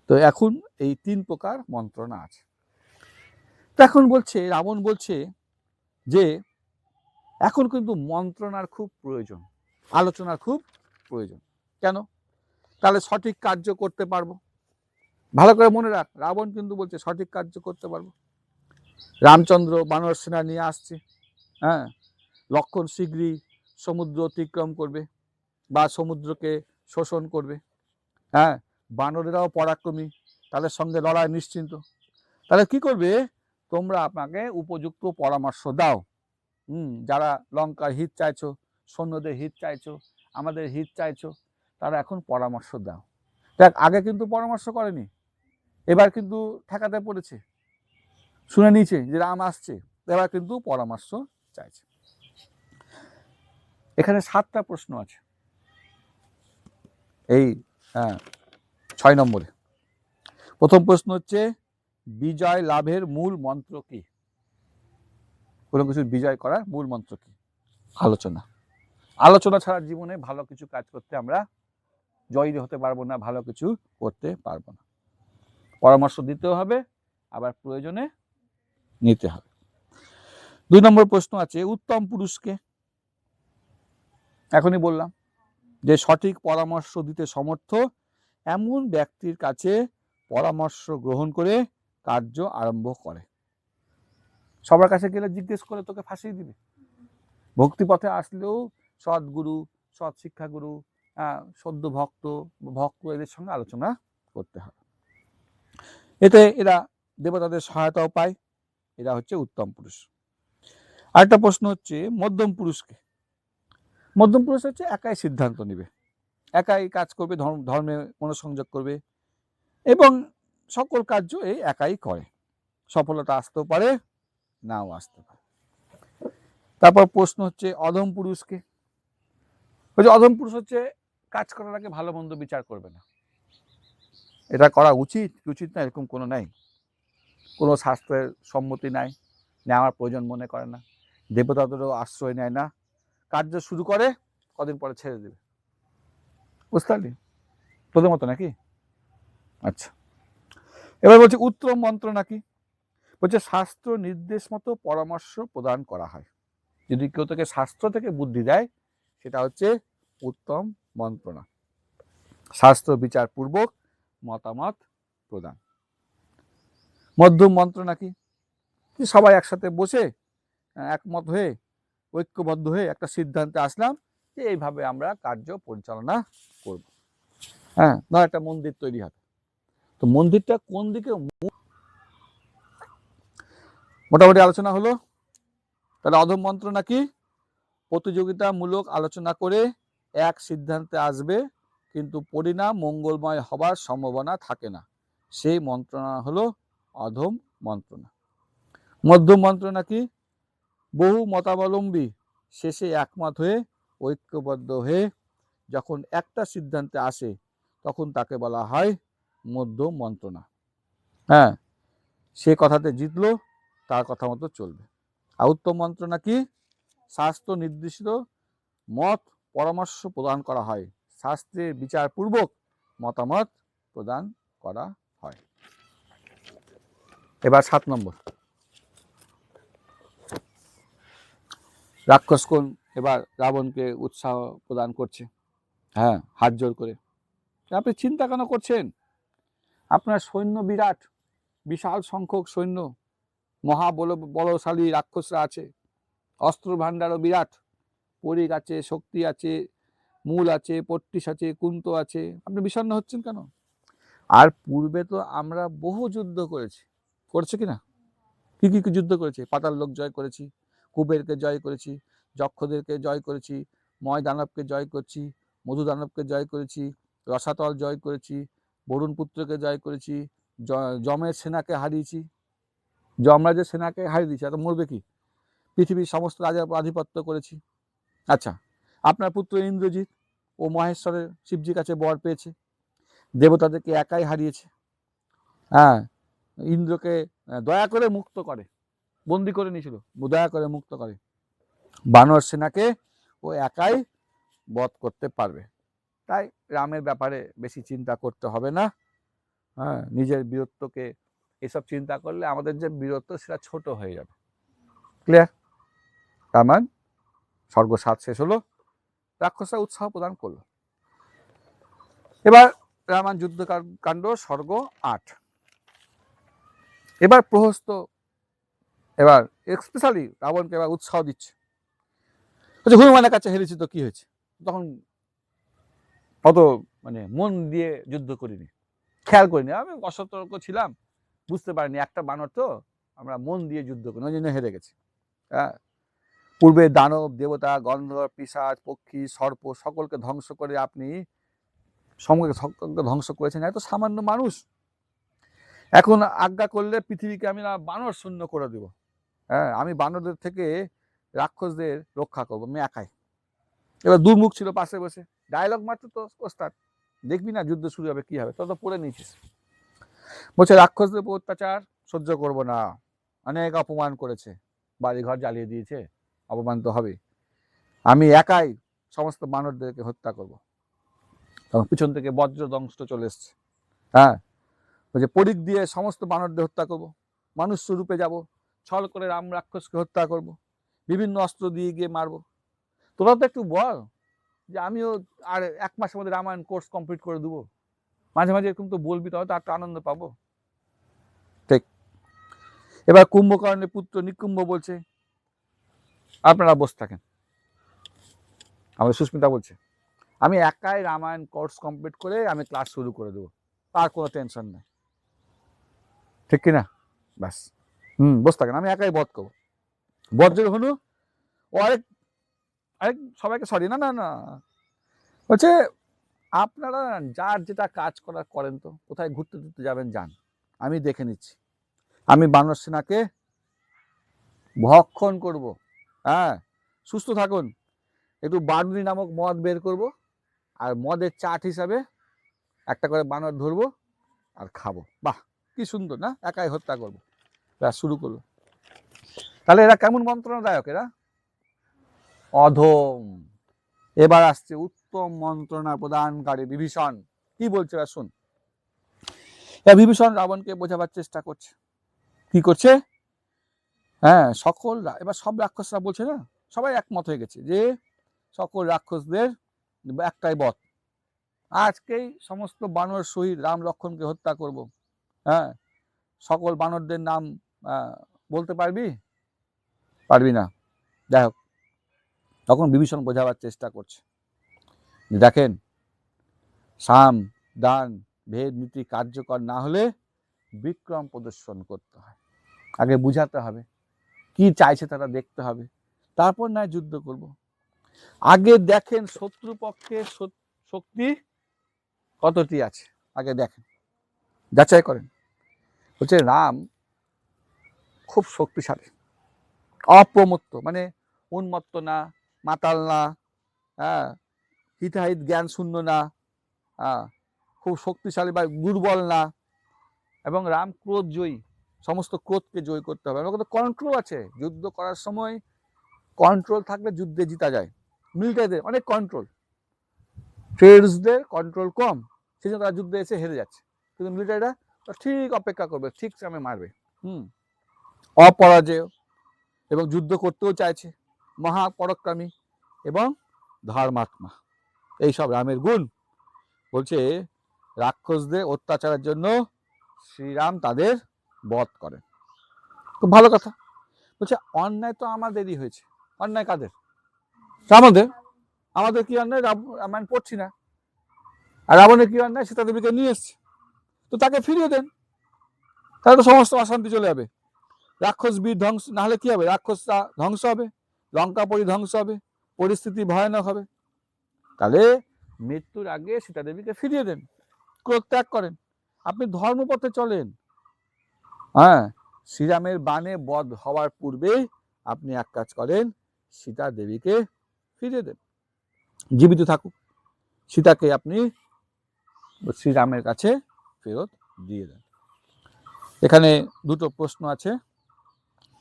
তো এখন এই 3 প্রকার মন্ত্রণা আছে। তো এখন বলছে রাবণ বলছে যে এখন কিন্তু মন্ত্রণার খুব প্রয়োজন, আলোচনার খুব প্রয়োজন। কেন? তাহলে সঠিক কার্য করতে পারবো। ভালো করে মনে রাখ, রাবণ কিন্তু বলছে সঠিক কার্য করতে পারবো। রামচন্দ্র বানর সেনা নিয়ে আসছে। হ্যাঁ, লক্ষণ শীঘ্রই সমুদ্র অতিক্রম করবে বা সমুদ্রকে শোষণ করবে। হ্যাঁ, বানরেরাও পরাক্রমী, তাদের সঙ্গে লড়াই নিশ্চিন্ত। তাহলে কি করবে? তোমরা আপনাকে উপযুক্ত পরামর্শ দাও। যারা লঙ্কার হিত চাইছো, সৈন্যদের হিত চাইছো, আমাদের হিত চাইছো, তারা এখন পরামর্শ দাও। দেখ, আগে কিন্তু পরামর্শ করেনি, এবার কিন্তু ঠেকাতে পড়েছে, শুনে নিয়েছে যে রাম আসছে, এবার কিন্তু পরামর্শ চাইছে। এখানে 7টা প্রশ্ন আছে এই 6 নম্বরে। প্রথম প্রশ্ন হচ্ছে বিজয় লাভের মূল মন্ত্র কি? কোনো কিছু বিজয় করার মূল মন্ত্র কি? আলোচনা। আলোচনা ছাড়া জীবনে ভালো কিছু কাজ করতে আমরা জয়ী হতে পারবো না, ভালো কিছু করতে পারবো না। পরামর্শ দিতেও হবে, আবার প্রয়োজনে নিতে হবে। 2 নম্বর প্রশ্ন আছে উত্তম পুরুষকে। এখনই বললাম যে সঠিক পরামর্শ দিতে সমর্থ এমন ব্যক্তির কাছে পরামর্শ গ্রহণ করে কার্য আরম্ভ করে। সবার কাছে গেলে জিজ্ঞেস করে তোকে ফাঁসিয়ে দিবে। ভক্তিপথে আসলেও সৎগুরু, সৎ শিক্ষাগুরু, সদ্য ভক্ত এদের সঙ্গে আলোচনা করতে হবে। এতে এরা দেবতাদের সহায়তাও পায়, এরা হচ্ছে উত্তম পুরুষ। আরেকটা প্রশ্ন হচ্ছে মধ্যম পুরুষকে। মধ্যম পুরুষ হচ্ছে একাই সিদ্ধান্ত নিবে, একাই কাজ করবে, ধর্মে মনোসংযোগ করবে এবং সকল কার্য এই একাই করে। সফলতা আসতেও পারে, নাও আসতে পারে। তারপর প্রশ্ন হচ্ছে অধম পুরুষকে। অধম পুরুষ হচ্ছে কাজ করার আগে ভালো মন্দ বিচার করবে না, এটা করা উচিত উচিত না এরকম কোনো নাই, কোনো শাস্ত্রের সম্মতি নাই, নেওয়ার প্রয়োজন মনে করে না, দেবতাদেরও আশ্রয় নেয় না, কার্য শুরু করে কদিন পরে ছেড়ে দেবে। বুঝতে পারলি তোদের মতো নাকি? আচ্ছা, এবার বলছে উত্তম মন্ত্র নাকি? বলছে শাস্ত্র নির্দেশ মতো পরামর্শ প্রদান করা হয়। যদি কেউ তোকে শাস্ত্র থেকে বুদ্ধি দেয় সেটা হচ্ছে উত্তম মন্ত্রণা, শাস্ত্র বিচার পূর্বক মতামত প্রদান। মধ্যম মন্ত্র নাকি? সবাই একসাথে বসে একমত হয়ে ঐক্যবদ্ধ হয়ে একটা সিদ্ধান্তে আসলাম যে এইভাবে আমরা কার্য পরিচালনা করব। হ্যাঁ, ধর একটা মন্দির তৈরি হবে, তো মন্দিরটা কোন দিকে মোটামুটি আলোচনা হলো। তাহলে অধম মন্ত্র নাকি? প্রতিযোগিতামূলক আলোচনা করে এক সিদ্ধান্তে আসবে কিন্তু পরিণাম মঙ্গলময় হবার সম্ভাবনা থাকে না, সেই মন্ত্রণা হলো অধম মন্ত্রণা। মধ্যম মন্ত্র নাকি? বহু মতাবলম্বী শেষে একমত হয়ে ঐক্যবদ্ধ হয়ে যখন একটা সিদ্ধান্তে আসে তখন তাকে বলা হয় মধ্যম মন্ত্রণা। হ্যাঁ, সে কথাতে জিতলো, তার কথা মতো চলবে। আর উত্তম মন্ত্র নাকি? শাস্ত্র নির্দিষ্ট মত পরামর্শ প্রদান করা হয়, শাস্ত্রের বিচারপূর্বক মতামত প্রদান করা হয়। এবার 7 নম্বর, রাক্ষসগণ এবার রাবণকে উৎসাহ প্রদান করছে। হ্যাঁ, হাত জোর করে, আপনি চিন্তা কেন করছেন? আপনার সৈন্য বিরাট, বিশাল সংখ্যক সৈন্য, বলশালী রাক্ষসরা আছে, অস্ত্র ভাণ্ডারও বিরাট, পরিগ আছে, শক্তি আছে, মূল আছে, পট্টিস আছে, কুন্ত আছে, আপনি বিষণ্ণ হচ্ছেন কেন? আর পূর্বে তো আমরা বহু যুদ্ধ করেছি, করছে কিনা? কি কি যুদ্ধ করেছি? পাতাল লোক জয় করেছি, কুবেরকে জয় করেছি, যক্ষদেরকে জয় করেছি, ময় দানবকে জয় করছি, মধু দানবকে জয় করেছি, রসাতল জয় করেছি, বরুণ পুত্রকে জয় করেছি, যমের সেনাকে হারিয়েছি। যমরাজের সেনাকে হারিয়ে দিয়েছি, এত মরবে কি? পৃথিবীর সমস্ত রাজার আধিপত্য করেছি। আচ্ছা, আপনার পুত্র ইন্দ্রজিৎ ও মহেশ্বরের শিবজির কাছে বর পেয়েছে, দেবতাদেরকে একাই হারিয়েছে। হ্যাঁ, ইন্দ্রকে দয়া করে মুক্ত করে, বন্দি করে নিয়েছিল, দয়া করে মুক্ত করে। বানর সেনাকে ও একাই বধ করতে পারবে। তাই রামের ব্যাপারে বেশি চিন্তা করতে হবে না। হ্যাঁ, নিজের বীরত্বকে এসব চিন্তা করলে আমাদের যে বীরত্ব সেটা ছোট হয়ে যাবে। ক্লিয়ার? রামায়ণ স্বর্গ 7 শেষ হলো, রাক্ষসরা উৎসাহ প্রদান করলো। এবার রামায়ণ যুদ্ধকাণ্ড স্বর্গ 8। এবার প্রহস্ত এবার স্পেশালি রাবণকে এবার উৎসাহ দিচ্ছে, হনুমানের কাছে হেরেছি তো কি হয়েছে, তখন অত মানে মন দিয়ে যুদ্ধ করিনি, খেয়াল করিনি, আমি অসতর্ক ছিলাম, বুঝতে পারিনি, একটা বানর তো, আমরা মন দিয়ে যুদ্ধ করি, ওই জন্য হেরে গেছি। হ্যাঁ, পূর্বে দানব, দেবতা, গন্ধর্ব, পিশাচ, পক্ষী, সর্প সকলকে ধ্বংস করে আপনি সকলকে ধ্বংস করেছেন, এত সামান্য মানুষ, এখন আজ্ঞা করলে পৃথিবীকে আমি না বানর শূন্য করে দেব। হ্যাঁ, আমি বানরদের থেকে রাক্ষসদের রক্ষা করবো, আমি একাই। এবার দুর্মুখ ছিল পাশে বসে, ডায়লগ মাত্র তো ওস্তাদ, দেখবি না যুদ্ধ শুরু হবে কি হবে, তত পড়ে নিয়েছিস। বলছে রাক্ষসদের উপর অত্যাচার সহ্য করবো না, অনেক অপমান করেছে, বাড়িঘর জ্বালিয়ে দিয়েছে, অপমান তো হবে, আমি একাই সমস্ত বানরদেরকে হত্যা করব। তখন পিছন থেকে বজ্র দংষ্ট চলে এসছে। হ্যাঁ, বলছে পরিখ দিয়ে সমস্ত বানরদের হত্যা করব, মানুষ রূপে যাব, ছল করে রাম রাক্ষসকে হত্যা করব, বিভিন্ন অস্ত্র দিয়ে গিয়ে মারব। তোরা তো একটু বল যে আমিও আর 1 মাসের মধ্যে রামায়ণ কোর্স কমপ্লিট করে দেবো, মাঝে মাঝে এরকম তো বলবি, তাহলে তো একটা আনন্দ পাবো। ঠিক। এবার কুম্ভকর্ণের পুত্র নিকুম্ভ বলছে আপনারা বসে থাকেন, আমাদের সুস্মিতা বলছে আমি একাই রামায়ণ কোর্স কমপ্লিট করে আমি ক্লাস শুরু করে দেবো, তার কোনো টেনশন নেই, ঠিক কিনা? ব্যাস, বসে থাকেন, আমি একাই বধ করবো। বজ্র হনু ও আরেক আরেক সবাইকে সরি না না না বলছে আপনারা যার যেটা কাজ করার করেন, তো কোথায় ঘুরতে টুরতে যাবেন যান, আমি দেখে নিচ্ছি। আমি বানর সেনাকে ভক্ষণ করব। হ্যাঁ, সুস্থ থাকুন। একটু বার্লি নামক মদ বের করব, আর মদের চাট হিসাবে একটা করে বানর ধরবো আর খাবো। বাহ, কি সুন্দর না, একাই হত্যা করবো। ব্যাস, শুরু করলো। তাহলে এরা কেমন মন্ত্রণাদায়ক? এরা অধম। এবার আসছে উত্তম মন্ত্রণা প্রদানকারী বিভীষণ। কি বলছে এবার শুন। বিভীষণ রাবণকে বোঝাবার চেষ্টা করছে। কি করছে? হ্যাঁ, এবার সব রাক্ষসরা বলছে না, সবাই একমত হয়ে গেছে যে সকল রাক্ষসদের একটাই বধ। আজকেই সমস্ত বানর সহিত রাম লক্ষ্মণকে হত্যা করব। হ্যাঁ, সকল বানরদের নাম বলতে পারবি? পারবি না। যাই হোক, তখন বিভীষণ বোঝাবার চেষ্টা করছে, দেখেন, সাম দান ভেদ নীতি কার্যকর না হলে বিক্রম প্রদর্শন করতে হয়। আগে বুঝাতে হবে কি চাইছে তারা, দেখতে হবে, তারপর নয় যুদ্ধ করব। আগে দেখেন শত্রুপক্ষে শক্তি কতটি আছে, আগে দেখেন, যাচাই করেন। হচ্ছে রাম খুব শক্তিশালী, অপ্রমত্ত, মানে উন্মত্ত না, মাতাল না, হ্যাঁ, হিতাহিত জ্ঞান শূন্য না, খুব শক্তিশালী বা দুর্বল না, এবং রাম ক্রোধ জয়ী, সমস্ত ক্রোধকে জয় করতে হবে। এবং কন্ট্রোল আছে, যুদ্ধ করার সময় কন্ট্রোল থাকলে যুদ্ধে জিতা যায়। মিলিটারিদের অনেক কন্ট্রোল, ট্রেডসদের কন্ট্রোল কম, সেই জন্য তারা যুদ্ধে এসে হেরে যাচ্ছে। কিন্তু মিলিটারিরা ঠিক অপেক্ষা করবে, ঠিক সময় মারবে। অপরাজেয়, এবং যুদ্ধ করতেও চাইছে, মহাপরাক্রমী এবং ধর্মাত্মা, এইসব রামের গুণ। বলছে রাক্ষসদের অত্যাচারের জন্য শ্রীরাম তাদের বধ করেন। খুব ভালো কথা। বলছে অন্যায় তো আমাদেরই হয়েছে। অন্যায় কাদের? আমাদের। আমাদের কি অন্যায়? রামায়ণ পড়ছি না। আর রাবণের কি অন্যায়? সীতা দেবীকে নিয়ে এসছে, তো তাকে ফিরিয়ে দেন, তাহলে তো সমস্ত অশান্তি চলে যাবে। রাক্ষস বীর ধ্বংস না হলে কি হবে? রাক্ষসরা ধ্বংস হবে, লঙ্কাপুরী ধ্বংস হবে, পরিস্থিতি ভয়ানক হবে। তাহলে মৃত্যুর আগে সীতা দেবীকে ফিরিয়ে দেন, ক্রোধ ত্যাগ করেন, আপনি ধর্মপথে চলেন। হ্যাঁ, শ্রীরামের বাণে বধ হওয়ার পূর্বেই আপনি এক কাজ করেন, সীতা দেবীকে ফিরিয়ে দেন, জীবিত থাকুক, সীতাকে আপনি শ্রীরামের কাছে ফেরত দিয়ে দেন। এখানে দুটো প্রশ্ন আছে।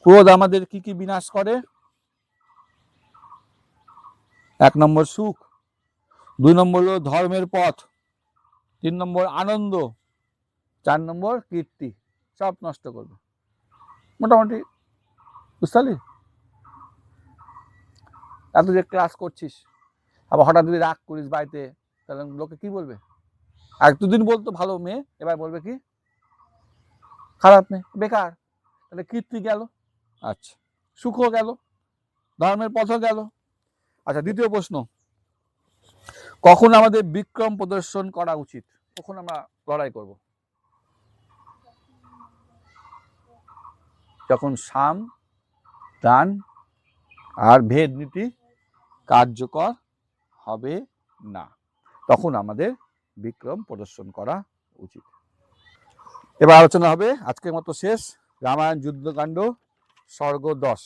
ক্রোধ আমাদের কি কি বিনাশ করে? 1 নম্বর সুখ, 2 নম্বর হলো ধর্মের পথ, 3 নম্বর আনন্দ, 4 নম্বর কীর্তি, সব নষ্ট করবে। মোটামুটি বুঝতে পারলি? এত যে ক্লাস করছিস, আবার হঠাৎ যদি রাগ করিস বাড়িতে, তাহলে লোকে কি বলবে? আর দুদিন বলতো ভালো মেয়ে, এবার বলবে কি খারাপ মেয়ে, বেকার। তাহলে কীর্তি গেল, আচ্ছা, সুখও গেল, ধর্মের পথও গেল। আচ্ছা, দ্বিতীয় প্রশ্ন, কখন আমাদের বিক্রম প্রদর্শন করা উচিত? কখন আমরা লড়াই করব? যখন সাম দান আর ভেদ নীতি কার্যকর হবে না, তখন আমাদের বিক্রম প্রদর্শন করা উচিত। এবার আলোচনা হবে, আজকের মতো শেষ, রামায়ণ যুদ্ধকাণ্ড স্বর্গ 10।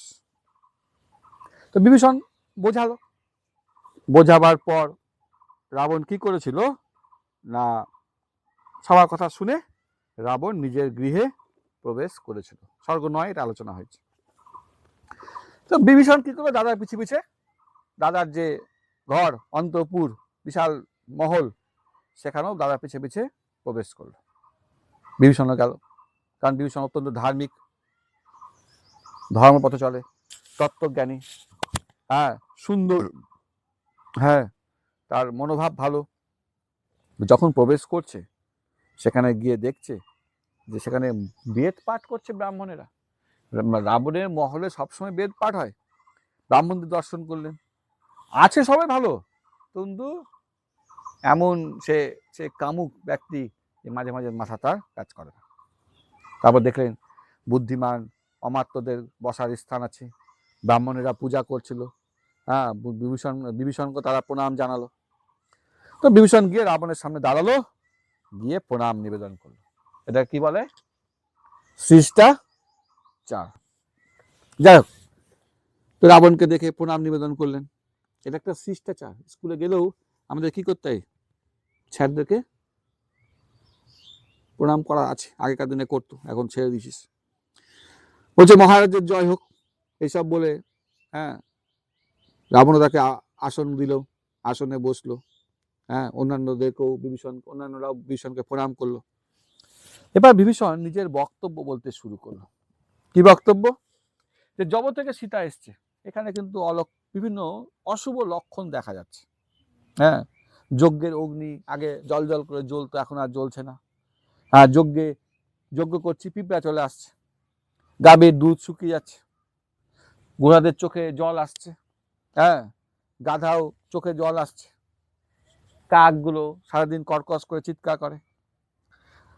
তো বিভীষণ বোঝালো, বোঝাবার পর রাবণ কি করেছিল না, সবার কথা শুনে রাবণ নিজের গৃহে প্রবেশ করেছিল। স্বর্গ 9 এটা আলোচনা হয়েছে। তো বিভীষণ কি করলো, দাদার পিছে পিছে, দাদার যে ঘর অন্তপুর বিশাল মহল, সেখানেও দাদার পিছে পিছে প্রবেশ করলো। বিভীষণও গেল, কারণ বিভীষণ অত্যন্ত ধার্মিক, ধর্মপথে চলে, তত্ত্বজ্ঞানী, হ্যাঁ, সুন্দর, হ্যাঁ, তার মনোভাব ভালো। যখন প্রবেশ করছে, সেখানে গিয়ে দেখছে যে সেখানে বেদ পাঠ করছে ব্রাহ্মণেরা। রাবণের মহলে সবসময় বেদ পাঠ হয়, ব্রাহ্মণদের দর্শন করলেন, আছে সবাই ভালো, কিন্তু এমন সে সে কামুক ব্যক্তি যে মাঝে মাঝে মাথা তার কাজ করে না। তারপর দেখলেন বুদ্ধিমান অমাত্যদের বসার স্থান আছে, ব্রাহ্মণেরা পূজা করছিল, হ্যাঁ, বিভীষণকে তারা প্রণাম জানালো। তো বিভীষণ গিয়ে রাবণের সামনে দাঁড়ালো, গিয়ে প্রণাম নিবেদন করলো। এটা কি বলে? শিষ্টাচার। যাই হোক, তো রাবণকে দেখে প্রণাম নিবেদন করলেন, এটা একটা শিষ্টাচার। স্কুলে গেলেও আমাদের কি করতে হয়? স্যারদেরকে প্রণাম করা আছে, আগেকার দিনে করতো, এখন ছেড়ে দিছিস। বলছে মহারাজের জয় হোক, এইসব বলে হ্যাঁ রাবণ তাকে আসন দিল, আসনে বসলো। হ্যাঁ, অন্যান্যরাও বিভীষণকে প্রণাম করলো। এবার বিভীষণ নিজের বক্তব্য বলতে শুরু করলো। কি বক্তব্য? যে জব থেকে সীতা এসছে, এখানে কিন্তু বিভিন্ন অশুভ লক্ষণ দেখা যাচ্ছে। হ্যাঁ, যজ্ঞের অগ্নি আগে জল জল করে জ্বলতো, এখন আর জ্বলছে না। হ্যাঁ, যজ্ঞ করছি, পিঁপড়া চলে আসছে, গাভীর দুধ শুকিয়ে যাচ্ছে, ঘোড়াদের চোখে জল আসছে, হ্যাঁ, গাধাও চোখে জল আসছে, কাকগুলো সারাদিন কর্কশ করে চিৎকার করে।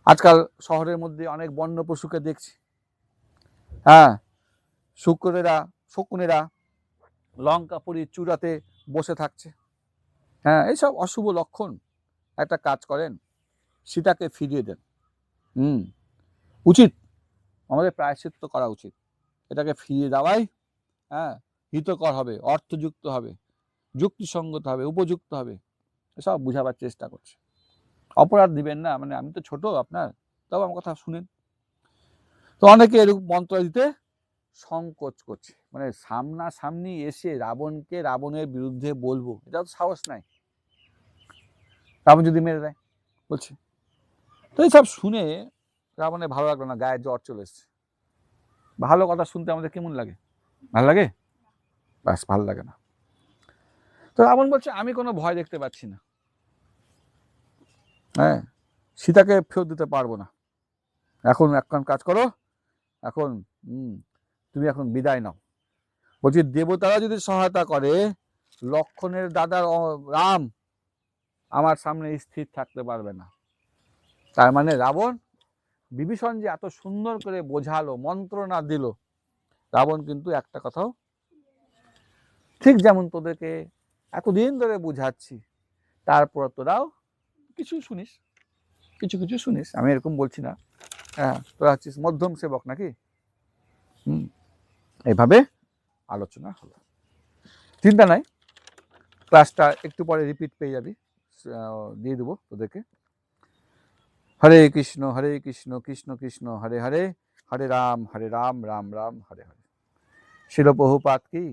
আজকাল শহরের মধ্যে অনেক বন্য পশুকে দেখছি। হ্যাঁ, শকুনেরা লঙ্কাপুরীর চূড়াতে বসে থাকছে। হ্যাঁ, এইসব অশুভ লক্ষণ। একটা কাজ করেন, সীতাকে ফিরিয়ে দেন। উচিত, আমাদের প্রায়শ্চিত্ত করা উচিত। এটাকে ফিরিয়ে দেওয়াই হিতকর হবে, অর্থযুক্ত হবে, যুক্তিসঙ্গত হবে, উপযুক্ত হবে। এসব বুঝাবার চেষ্টা করছে। অপরাধ দিবেন না, মানে আমি তো ছোট আপনার, তবে আমার কথা শুনেন। তো অনেকে এরকম মন্ত্র দিতে সংকোচ করছে, মানে সামনাসামনি এসে রাবণকে রাবণের বিরুদ্ধে বলবো, এটা তো সাহস নাই, রাবণ যদি মেরে দেয় বলছে। তো এইসব শুনে রাবণের ভালো লাগলো না, গায়ে জ্বর চলে এসছে। ভালো কথা শুনতে আমাদের কেমন লাগে? ভালো লাগে? ব্যাস, ভালো লাগে না। তো রাবণ বলছে আমি কোনো ভয় দেখতে পাচ্ছি না। হ্যাঁ, সীতাকে ফেরত দিতে পারবো না। এখন কাজ করো, এখন তুমি এখন বিদায় নাও। বলছি দেবতারা যদি সহায়তা করে, লক্ষণের দাদা রাম আমার সামনে স্থির থাকতে পারবে না। তার মানে রাবণ, বিভীষণ যে এত সুন্দর করে বোঝালো, মন্ত্রণা দিল, রাবণ কিন্তু একটা কথাও, ঠিক যেমন তোদেরকে এতদিন ধরে বুঝাচ্ছি, তারপর তোরাও কিছু শুনিস, কিছু শুনিস। আমি এরকম বলছি না, হ্যাঁ, তোরা হচ্ছিস মধ্যম সেবক নাকি। এইভাবে আলোচনা হলো। চিন্তা নাই, ক্লাসটা একটু পরে রিপিট পেয়ে যাবি, দিয়ে দেবো তোদেরকে। হরে কৃষ্ণ কৃষ্ণ কৃষ্ণ হরে হরে, হরে রাম রাম রাম হরে হরে। শিল প্রভুপাদ কি।